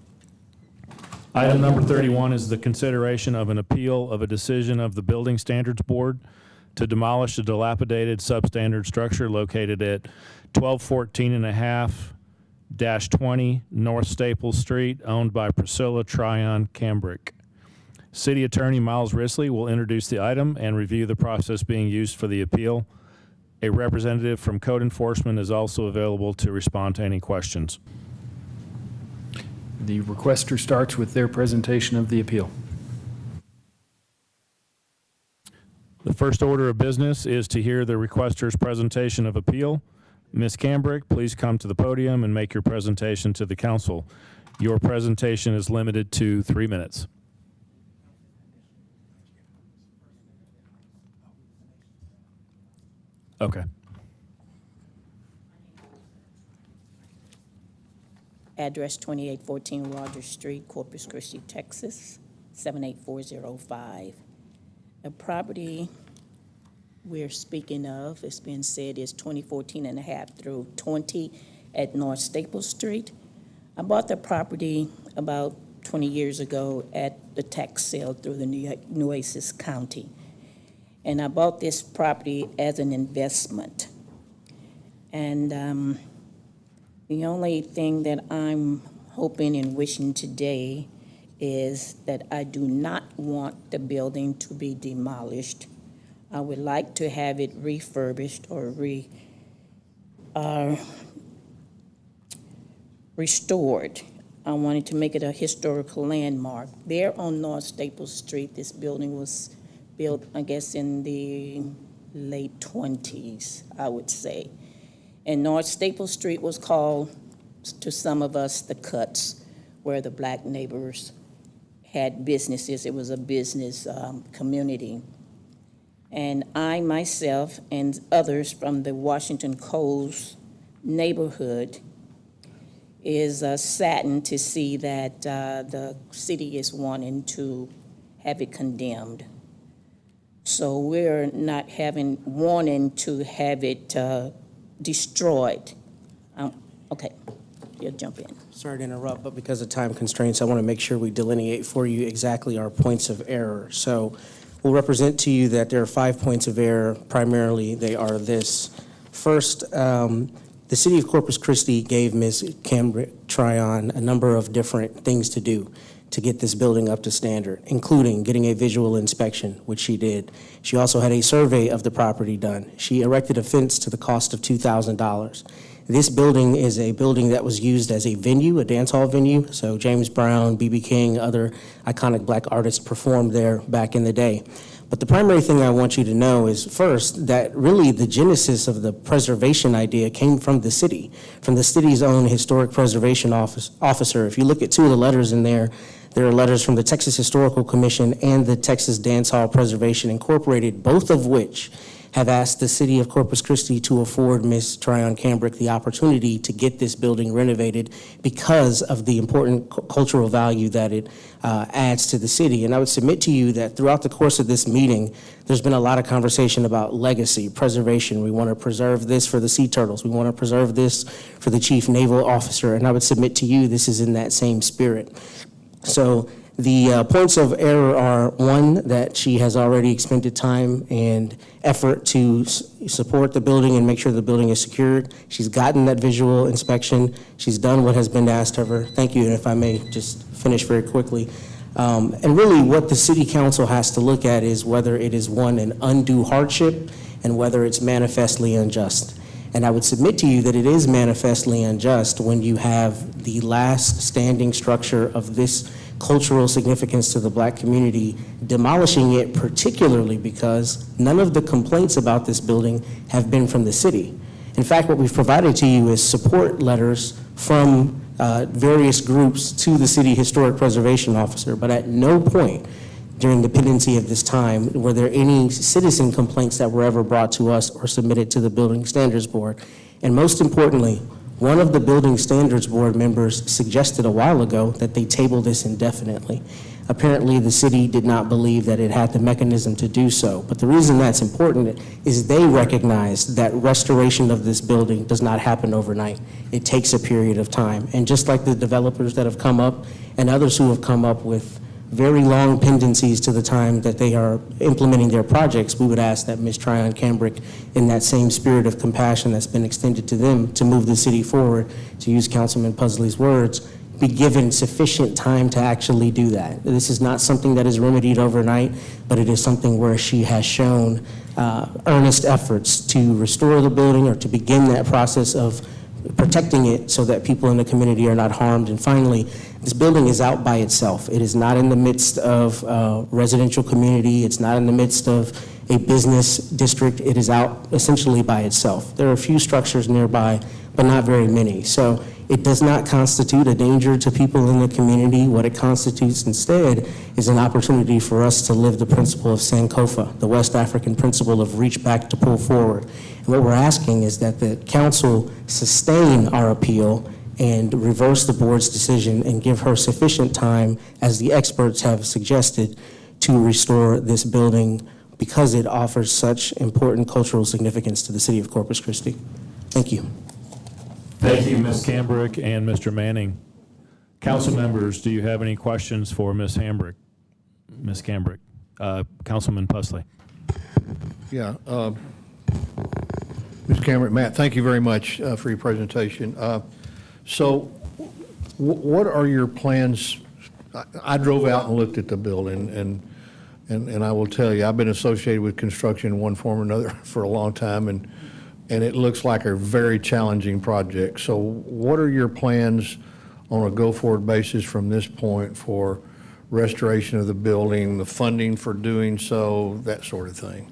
Item number 31 is the consideration of an appeal of a decision of the Building Standards Board to demolish a dilapidated substandard structure located at 1214.5-20 North Staples Street, owned by Priscilla Tryon Cambrick. City Attorney Miles Risley will introduce the item and review the process being used for the appeal. A representative from Code Enforcement is also available to respond to any questions. The requester starts with their presentation of the appeal. The first order of business is to hear the requester's presentation of appeal. Ms. Cambrick, please come to the podium and make your presentation to the council. Your presentation is limited to 3 minutes. Okay. Address 2814 Rogers Street, Corpus Christi, Texas, 78405. The property we're speaking of, it's been said, is 2014.5 through 20 at North Staples Street. I bought the property about 20 years ago at the tax sale through the Nueces County. And I bought this property as an investment. And the only thing that I'm hoping and wishing today is that I do not want the building to be demolished. I would like to have it refurbished or restored. I wanted to make it a historical landmark. There on North Staples Street, this building was built, I guess, in the late 20s, I would say. And North Staples Street was called, to some of us, the Cuts, where the black neighbors had businesses. It was a business community. And I myself and others from the Washington Coles neighborhood is saddened to see that the city is wanting to have it condemned. So we're not wanting to have it destroyed. Okay, you'll jump in. Sorry to interrupt, but because of time constraints, I want to make sure we delineate for you exactly our points of error. So we'll represent to you that there are 5 points of error. Primarily, they are this. First, the city of Corpus Christi gave Ms. Cambrick Tryon a number of different things to do to get this building up to standard, including getting a visual inspection, which she did. She also had a survey of the property done. She erected a fence to the cost of $2,000. This building is a building that was used as a venue, a dance hall venue. So James Brown, B.B. King, other iconic black artists performed there back in the day. But the primary thing I want you to know is, first, that really the genesis of the preservation idea came from the city's own historic preservation officer. If you look at two of the letters in there, there are letters from the Texas Historical Commission and the Texas Dance Hall Preservation Incorporated, both of which have asked the city of Corpus Christi to afford Ms. Tryon Cambrick the opportunity to get this building renovated because of the important cultural value that it adds to the city. And I would submit to you that throughout the course of this meeting, there's been a lot of conversation about legacy, preservation. We want to preserve this for the sea turtles. We want to preserve this for the chief naval officer. And I would submit to you this is in that same spirit. So the points of error are, one, that she has already expended time and effort to support the building and make sure the building is secured. She's gotten that visual inspection. She's done what has been asked of her. Thank you, and if I may just finish very quickly. And really what the city council has to look at is whether it is, one, an undue hardship and whether it's manifestly unjust. And I would submit to you that it is manifestly unjust when you have the last standing structure of this cultural significance to the black community, demolishing it, particularly because none of the complaints about this building have been from the city. In fact, what we've provided to you is support letters from various groups to the city historic preservation officer, but at no point during the pendency of this time were there any citizen complaints that were ever brought to us or submitted to the Building Standards Board. And most importantly, one of the Building Standards Board members suggested a while ago that they table this indefinitely. Apparently, the city did not believe that it had the mechanism to do so. But the reason that's important is they recognize that restoration of this building does not happen overnight. It takes a period of time. And just like the developers that have come up and others who have come up with very long pendencies to the time that they are implementing their projects, we would ask that Ms. Tryon Cambrick, in that same spirit of compassion that's been extended to them to move the city forward, to use Councilman Pusley's words, be given sufficient time to actually do that. This is not something that is remedied overnight, but it is something where she has shown earnest efforts to restore the building or to begin that process of protecting it so that people in the community are not harmed. And finally, this building is out by itself. It is not in the midst of a residential community. It's not in the midst of a business district. It is out essentially by itself. There are a few structures nearby, but not very many. So it does not constitute a danger to people in the community. What it constitutes instead is an opportunity for us to live the principle of Sankofa, the West African principle of reach back to pull forward. And what we're asking is that the council sustain our appeal and reverse the board's decision and give her sufficient time, as the experts have suggested, to restore this building because it offers such important cultural significance to the city of Corpus Christi. Thank you. Thank you, Ms. Cambrick and Mr. Manning. Council members, do you have any questions for Ms. Cambrick? Ms. Cambrick, Councilman Pusley. Yeah. Ms. Cameron, Matt, thank you very much for your presentation. So what are your plans? I drove out and looked at the building, and I will tell you, I've been associated with construction in one form or another for a long time, and it looks like a very challenging project. So what are your plans on a go-forward basis from this point for restoration of the building, the funding for doing so, that sort of thing?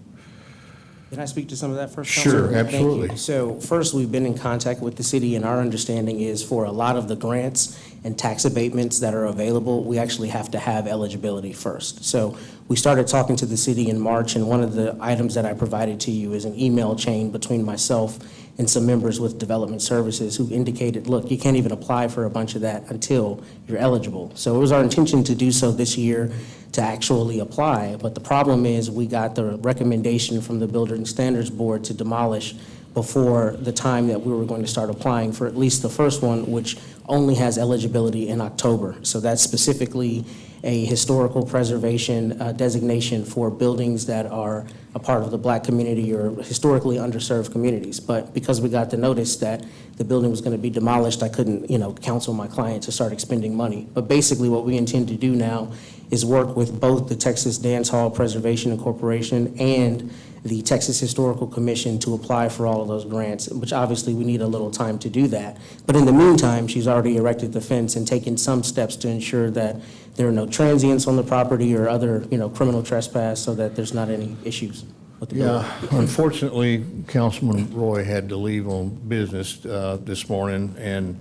Can I speak to some of that first? Sure, Councilman? absolutely. Thank you. So first, we've been in contact with the city, and our understanding is for a lot of the grants and tax abatements that are available, we actually have to have eligibility first. So we started talking to the city in March, and one of the items that I provided to you is an email chain between myself and some members with development services who indicated, look, you can't even apply for a bunch of that until you're eligible. So it was our intention to do so this year, to actually apply. But the problem is we got the recommendation from the Building Standards Board to demolish before the time that we were going to start applying for at least the first one, which only has eligibility in October. So that's specifically a historical preservation designation for buildings that are a part of the Black community or historically underserved communities. But because we got the notice that the building was going to be demolished, I couldn't, counsel my client to start expending money. But basically what we intend to do now is work with both the Texas Dance Hall Preservation and Corporation and the Texas Historical Commission to apply for all of those grants, which obviously we need a little time to do that. But in the meantime, she's already erected the fence and taken some steps to ensure that there are no transients on the property or other, criminal trespass, so that there's not any issues with the building. Yeah, unfortunately, Councilman Roy had to leave on business this morning, and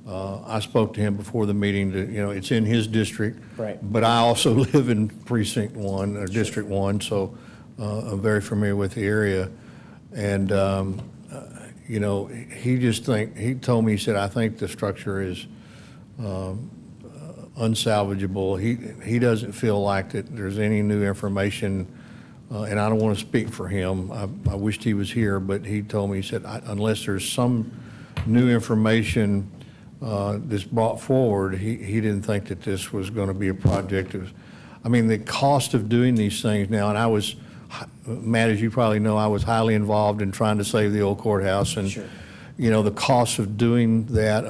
I spoke to him before the meeting to, it's in his district. Right. But I also live in Precinct 1, or District 1, so I'm very familiar with the area. And, he told me, he said, I think the structure is unsalvageable. He doesn't feel like that there's any new information, and I don't want to speak for him. I wished he was here, but he told me, he said, unless there's some new information that's brought forward, he didn't think that this was going to be a project. The cost of doing these things now, and I was, Matt, as you probably know, I was highly involved in trying to save the old courthouse, and Sure. The cost of doing that,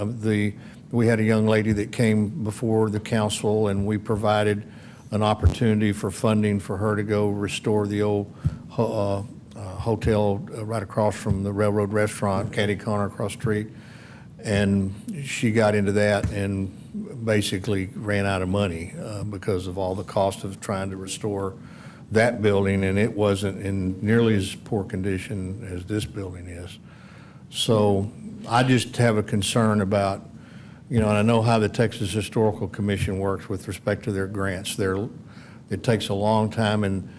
we had a young lady that came before the council, and we provided an opportunity for funding for her to go restore the old hotel right across from the Railroad Restaurant, Caddy Corner across the street. And she got into that and basically ran out of money because of all the cost of trying to restore that building, and it wasn't in nearly as poor condition as this building is. So I just have a concern about, and I know how the Texas Historical Commission works with respect to their grants. It takes a long time, and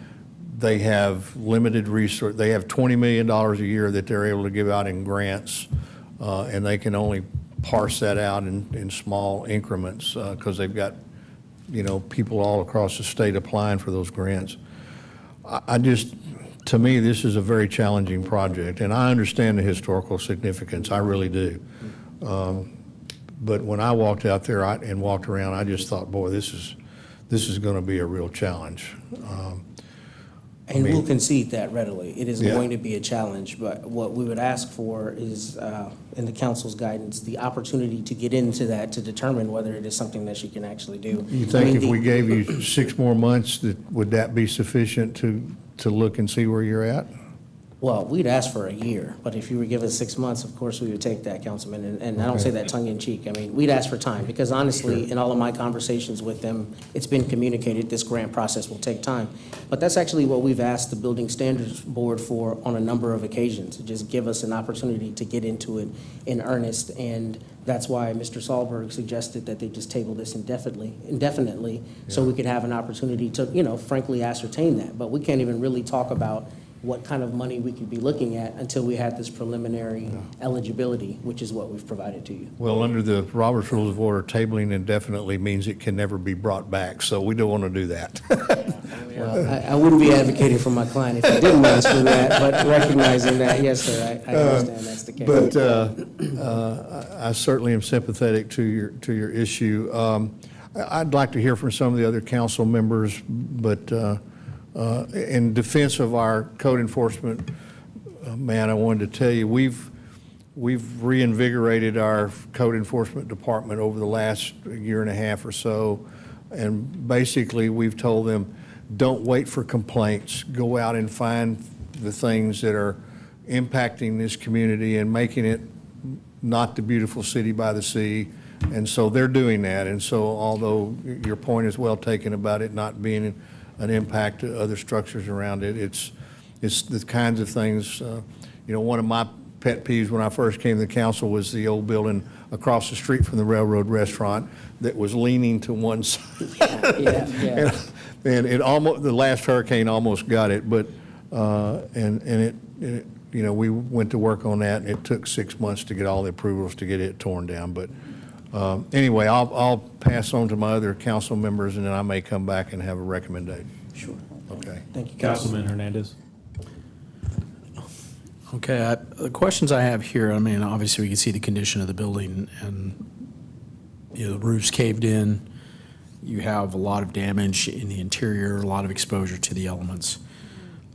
they have limited resource. They have $20 million a year that they're able to give out in grants, and they can only parse that out in small increments because they've got, people all across the state applying for those grants. To me, this is a very challenging project, and I understand the historical significance. I really do. But when I walked out there and walked around, I just thought, boy, this is going to be a real challenge. And we'll concede that readily. It is Yeah. going to be a challenge, but what we would ask for is, in the council's guidance, the opportunity to get into that to determine whether it is something that she can actually do. You think if we gave you 6 more months, would that be sufficient to look and see where you're at? Well, we'd ask for a year, but if you were given 6 months, of course, we would take that, Councilman, and I don't say that tongue in cheek. I mean, we'd ask for time, because honestly, in all of my conversations with them, it's been communicated, this grant process will take time. But that's actually what we've asked the Building Standards Board for on a number of occasions, to just give us an opportunity to get into it in earnest, and that's why Mr. Sahlberg suggested that they just table this indefinitely, so we could have an opportunity to, frankly, ascertain that. But we can't even really talk about what kind of money we could be looking at until we had this preliminary eligibility, which is what we've provided to you. Well, under the Robert's Rules of Order, tabling indefinitely means it can never be brought back, so we don't want to do that. Well, I wouldn't be advocating for my client if I didn't ask for that, but recognizing that, yes, sir, I understand that's the case. But I certainly am sympathetic to your issue. I'd like to hear from some of the other council members, but in defense of our code enforcement man, I wanted to tell you, we've reinvigorated our code enforcement department over the last year and a half or so, and basically we've told them, don't wait for complaints. Go out and find the things that are impacting this community and making it not the beautiful city by the sea. And so they're doing that. And so although your point is well taken about it not being an impact to other structures around it, it's the kinds of things, one of my pet peeves when I first came to the council was the old building across the street from the railroad restaurant that was leaning to one side. Yeah. And it almost, the last hurricane almost got it, but, we went to work on that, and it took 6 months to get all the approvals to get it torn down. But anyway, I'll pass on to my other council members, and then I may come back and have a recommendation. Sure. Okay. Thank you, Councilman Hernandez. Okay, the questions I have here, I mean, obviously we can see the condition of the building, and, the roof's caved in. You have a lot of damage in the interior, a lot of exposure to the elements.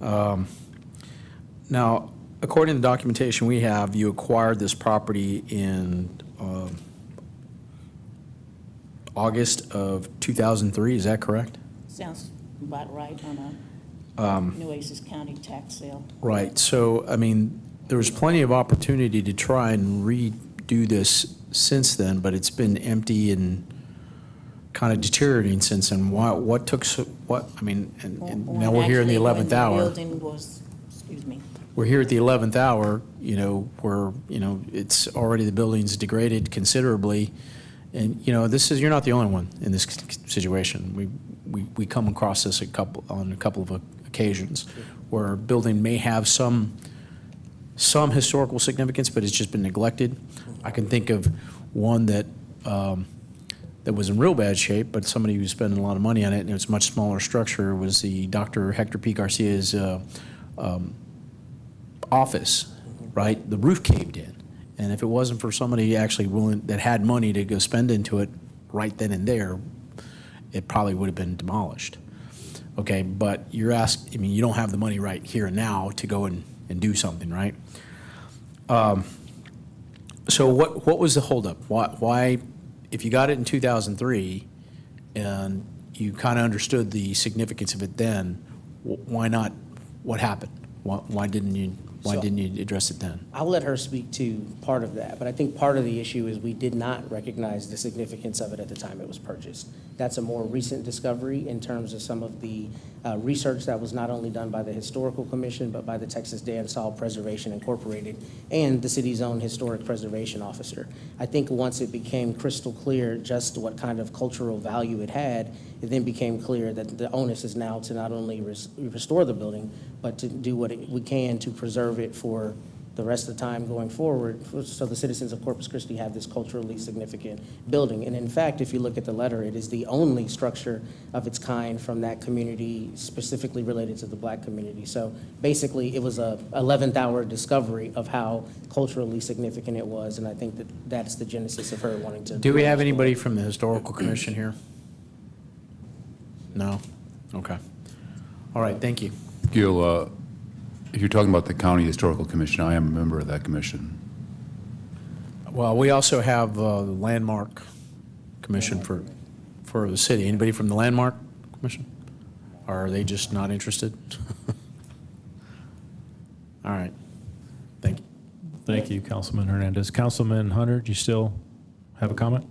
Now, according to the documentation we have, you acquired this property in August of 2003, is that correct? Sounds about right on a Nueces County tax sale. Right, so, I mean, there was plenty of opportunity to try and redo this since then, but it's been empty and kind of deteriorating since then. What took, and now we're here in the 11th hour. When the building was, excuse me. We're here at the 11th hour, where, it's already, the building's degraded considerably. And, you're not the only one in this situation. We come across this on a couple of occasions where a building may have some historical significance, but it's just been neglected. I can think of one that was in real bad shape, but somebody who was spending a lot of money on it, and it was a much smaller structure, was the Dr. Hector P. Garcia's office, right? The roof caved in. And if it wasn't for somebody actually that had money to go spend into it right then and there, it probably would have been demolished. Okay, but you don't have the money right here and now to go and do something, right? So what was the holdup? Why, if you got it in 2003 and you kind of understood the significance of it then, why not? What happened? Why didn't you address it then? I'll let her speak to part of that, but I think part of the issue is we did not recognize the significance of it at the time it was purchased. that's a more recent discovery in terms of some of the research that was not only done by the Historical Commission, but by the Texas Dam Salt Preservation Incorporated and the city's own Historic Preservation Officer. I think once it became crystal clear just what kind of cultural value it had, it then became clear that the onus is now to not only restore the building, but to do what we can to preserve it for the rest of the time going forward, so the citizens of Corpus Christi have this culturally significant building. And in fact, if you look at the letter, it is the only structure of its kind from that community specifically related to the Black community. So basically, it was a 11th hour discovery of how culturally significant it was, and I think that that's the genesis of her wanting to. Do we have anybody from the Historical Commission here? No? Okay. All right, thank you. Gil, if you're talking about the County Historical Commission, I am a member of that commission. Well, we also have the Landmark Commission for the city. Anybody from the Landmark Commission? Or are they just not interested? All right. Thank you. Thank you, Councilman Hernandez. Councilman Hunter, do you still have a comment?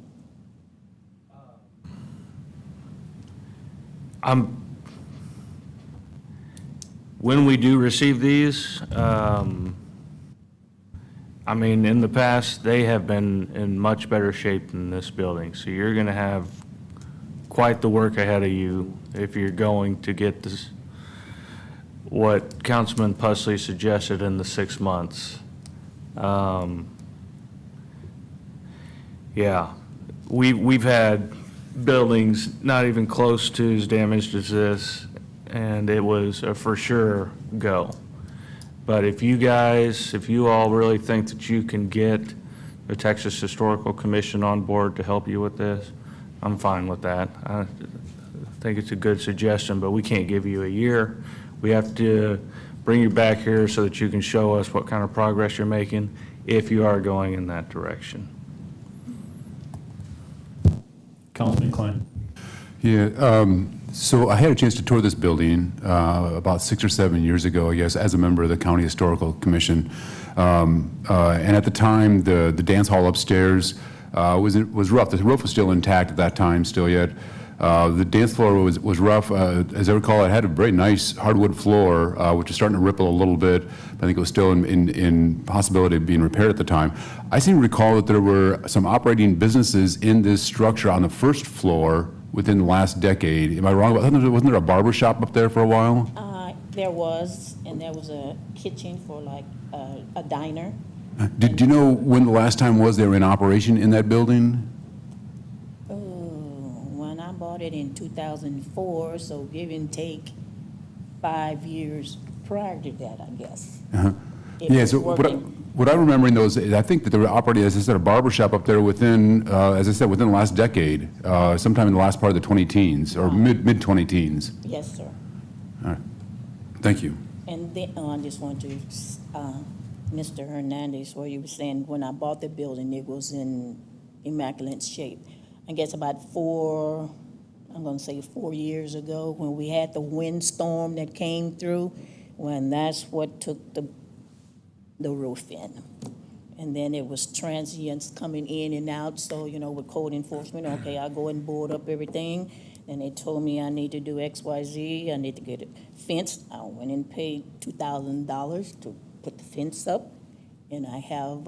When we do receive these, I mean, in the past, they have been in much better shape than this building. So you're going to have quite the work ahead of you if you're going to get this, what Councilman Pusley suggested in the 6 months. Yeah, we've had buildings not even close to as damaged as this, and it was a for sure go. But if you all really think that you can get the Texas Historical Commission on board to help you with this, I'm fine with that. I think it's a good suggestion, but we can't give you a year. We have to bring you back here so that you can show us what kind of progress you're making if you are going in that direction. Councilman Klein. Yeah, so I had a chance to tour this building about 6 or 7 years ago, I guess, as a member of the County Historical Commission. And at the time, the dance hall upstairs was rough. The roof was still intact at that time, still yet. The dance floor was rough. As I recall, it had a very nice hardwood floor, which was starting to ripple a little bit. I think it was still in possibility of being repaired at the time. I seem to recall that there were some operating businesses in this structure on the first floor within the last decade. Am I wrong? Wasn't there a barber shop up there for a while? There was, and there was a kitchen for like a diner. Do you know when the last time was they were in operation in that building? When I bought it in 2004, so give and take 5 years prior to that, I guess. Yeah, so what I'm remembering though is I think that they were operating, as I said, a barber shop up there within, as I said, within the last decade, sometime in the last part of the 20-teens or mid-20-teens. Yes, sir. All right. Thank you. And then I just want to, Mr. Hernandez, where you were saying when I bought the building, it was in immaculate shape. I guess about 4 years ago, when we had the windstorm that came through, when that's what took the roof in. And then it was transients coming in and out, so, with code enforcement, okay, I go and board up everything. And they told me I need to do X, Y, Z, I need to get it fenced. I went and paid $2,000 to put the fence up. And I have,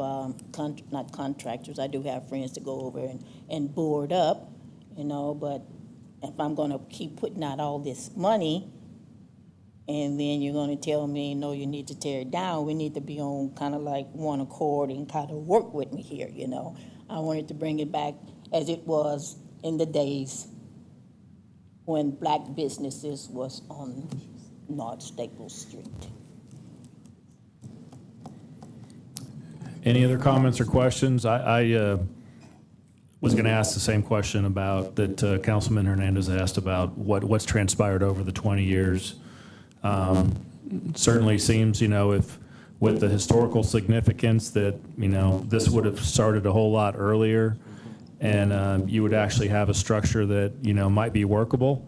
not contractors, I do have friends to go over and board up, but if I'm gonna keep putting out all this money, and then you're gonna tell me, no, you need to tear it down, we need to be on kind of like one accord and kind of work with me here, I wanted to bring it back as it was in the days when Black businesses was on North Staples Street. Any other comments or questions? I was going to ask the same question about that Councilman Hernandez asked about what's transpired over the 20 years. Certainly seems, if with the historical significance that, this would have started a whole lot earlier, and you would actually have a structure that, might be workable.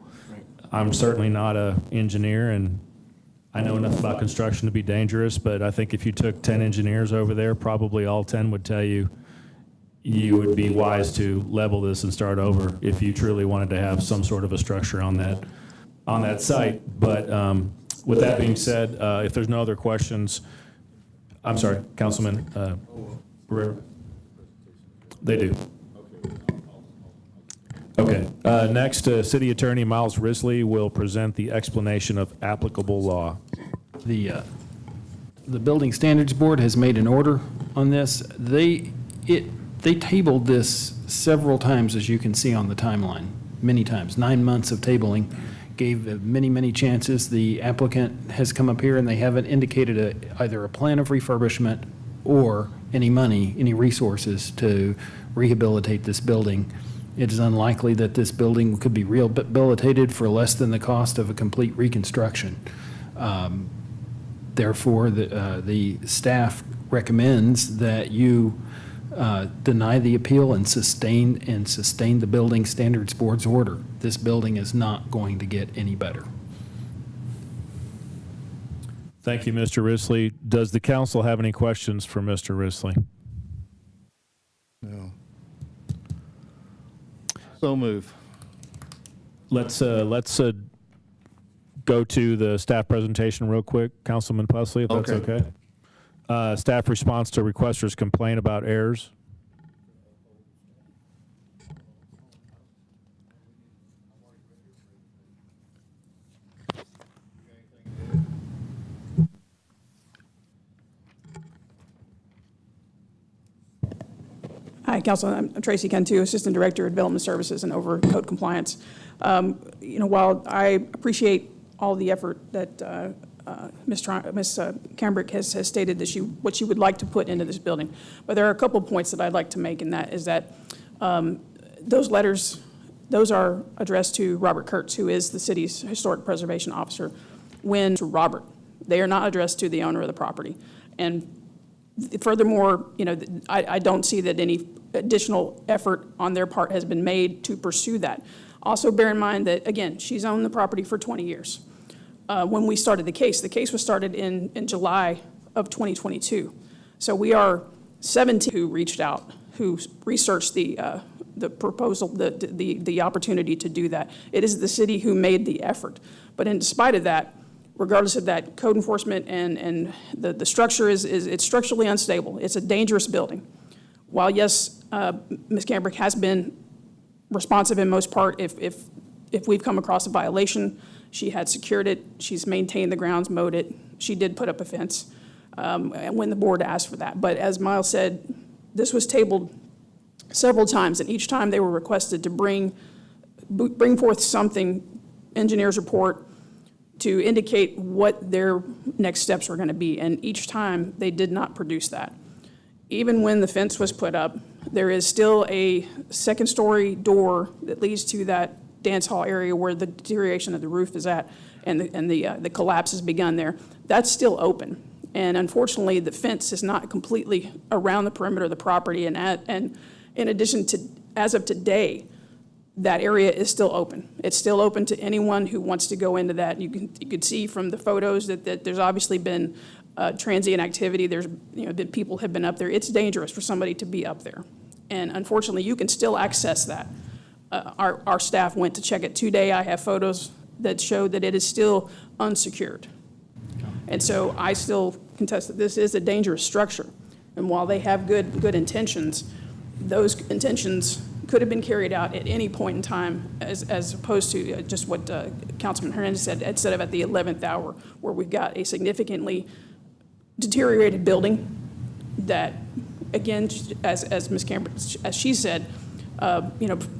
I'm certainly not an engineer, and I know enough about construction to be dangerous, but I think if you took 10 engineers over there, probably all 10 would tell you, you would be wise to level this and start over if you truly wanted to have some sort of a structure on that site. But with that being said, if there's no other questions, I'm sorry, Councilman Barrera. They do. Okay. Next, City Attorney Miles Risley will present the explanation of applicable law. The Building Standards Board has made an order on this. They tabled this several times, as you can see on the timeline, many times, 9 months of tabling, gave many chances. The applicant has come up here and they haven't indicated either a plan of refurbishment or any money, any resources to rehabilitate this building. It is unlikely that this building could be rehabilitated for less than the cost of a complete reconstruction. Therefore, the staff recommends that you deny the appeal and sustain the Building Standards Board's order. This building is not going to get any better. Thank you, Mr. Risley. Does the council have any questions for Mr. Risley? No. So move. Let's go to the staff presentation real quick, Councilman Pusley, if that's okay. Staff response to requesters' complaint about errors. Hi, Council. I'm Tracy Cantu, Assistant Director of Development Services and over code compliance. While I appreciate all the effort that Ms. Cambrick has stated that what she would like to put into this building, but there are a couple of points that I'd like to make, and that is that those letters, those are addressed to Robert Kurtz, who is the city's historic preservation officer, to Robert. They are not addressed to the owner of the property. And furthermore, I don't see that any additional effort on their part has been made to pursue that. Also bear in mind that, again, she's owned the property for 20 years. When we started the case was started in July of 2022. So we are 17 who reached out, who researched the proposal, the opportunity to do that. It is the city who made the effort. But in spite of that, regardless of that, code enforcement and the structure it's structurally unstable. It's a dangerous building. While yes, Ms. Cambrick has been responsive in most part, if we've come across a violation, she had secured it, she's maintained the grounds, mowed it, she did put up a fence when the board asked for that. But as Miles said, this was tabled several times, and each time they were requested to bring forth something, engineer's report, to indicate what their next steps were going to be. And each time they did not produce that. Even when the fence was put up, there is still a second-story door that leads to that dance hall area where the deterioration of the roof is at, and the collapse has begun there. That's still open. And unfortunately, the fence is not completely around the perimeter of the property. And in addition to, as of today, that area is still open. It's still open to anyone who wants to go into that. You could see from the photos that there's obviously been transient activity. There's that people have been up there. It's dangerous for somebody to be up there, and unfortunately, you can still access that. Our staff went to check it today. I have photos that show that it is still unsecured, and so I still contest that this is a dangerous structure. And while they have good intentions, those intentions could have been carried out at any point in time, as opposed to just what Councilman Hernandez said, instead of at the 11th hour, where we've got a significantly deteriorated building that, again, as Ms. Cambrick, as she said,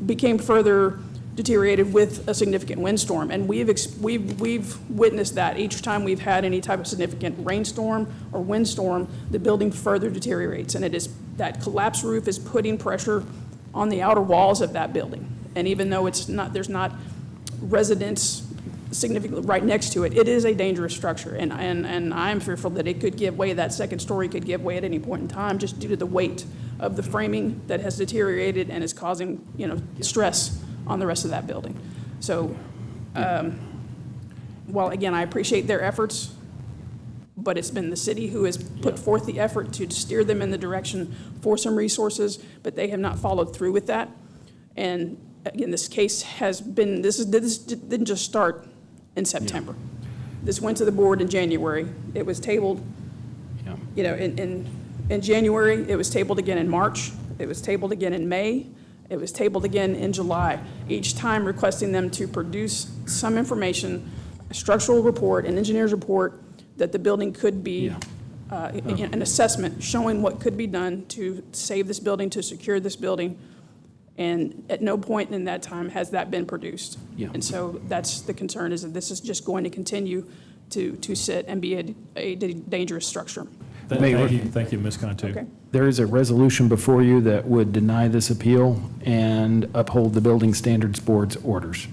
became further deteriorated with a significant windstorm. And we've witnessed that each time we've had any type of significant rainstorm or windstorm, the building further deteriorates, and that collapsed roof is putting pressure on the outer walls of that building. And even though there's not residents significantly right next to it, it is a dangerous structure. And I'm fearful that it could give way, that second story could give way at any point in time, just due to the weight of the framing that has deteriorated and is causing, stress on the rest of that building. So, while again, I appreciate their efforts, but it's been the city who has put forth the effort to steer them in the direction for some resources, but they have not followed through with that. And again, this case has been, this didn't just start in September. This went to the board in January. It was tabled, you know, in January. It was tabled again in March. It was tabled again in May. It was tabled again in July, each time requesting them to produce some information, a structural report, an engineer's report, that the building could be, an assessment showing what could be done to save this building, to secure this building. And at no point in that time has that been produced. Yeah. And so that's the concern, is that this is just going to continue to sit and be a dangerous structure. Thank you, Ms. Cantu. Okay. There is a resolution before you that would deny this appeal and uphold the Building Standards Board's orders.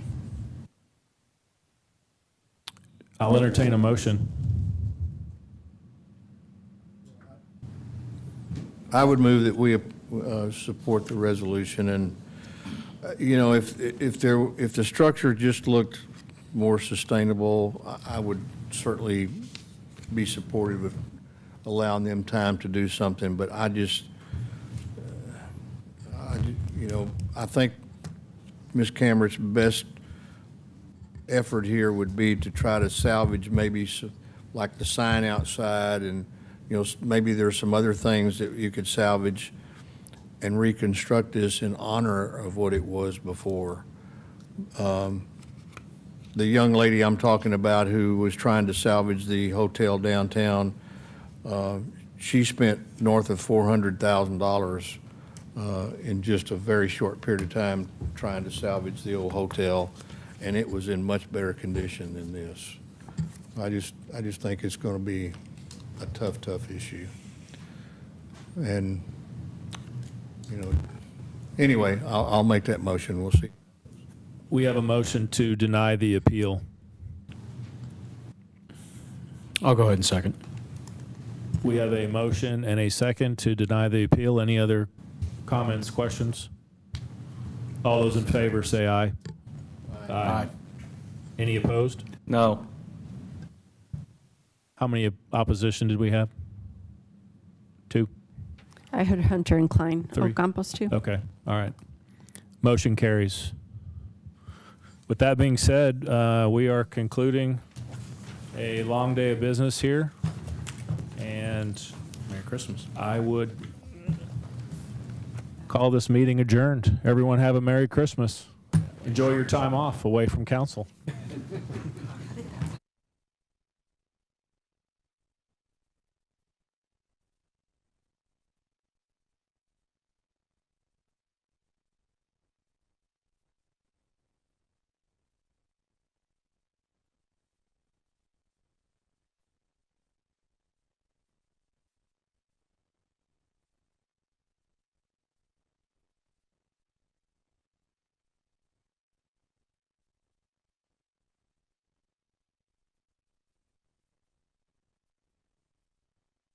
I'll entertain a motion. I would move that we support the resolution, and, you know, if the structure just looked more sustainable, I would certainly be supportive of allowing them time to do something, but I think Ms. Cameron's best effort here would be to try to salvage maybe like the sign outside, and, you know, maybe there's some other things that you could salvage and reconstruct this in honor of what it was before. The young lady I'm talking about who was trying to salvage the hotel downtown, she spent north of $400,000 in just a very short period of time trying to salvage the old hotel, and it was in much better condition than this. I just think it's going to be a tough issue. And, you know, anyway, I'll make that motion. We'll see. We have a motion to deny the appeal. I'll go ahead and second. We have a motion and a second to deny the appeal. Any other comments, questions? All those in favor say aye. Aye. Any opposed? No. How many opposition did we have? 2? I heard Hunter and Klein. 3. Campos too. Okay, all right. Motion carries. With that being said, we are concluding a long day of business here, and Merry Christmas. I would call this meeting adjourned. Everyone have a Merry Christmas. Enjoy your time off away from council.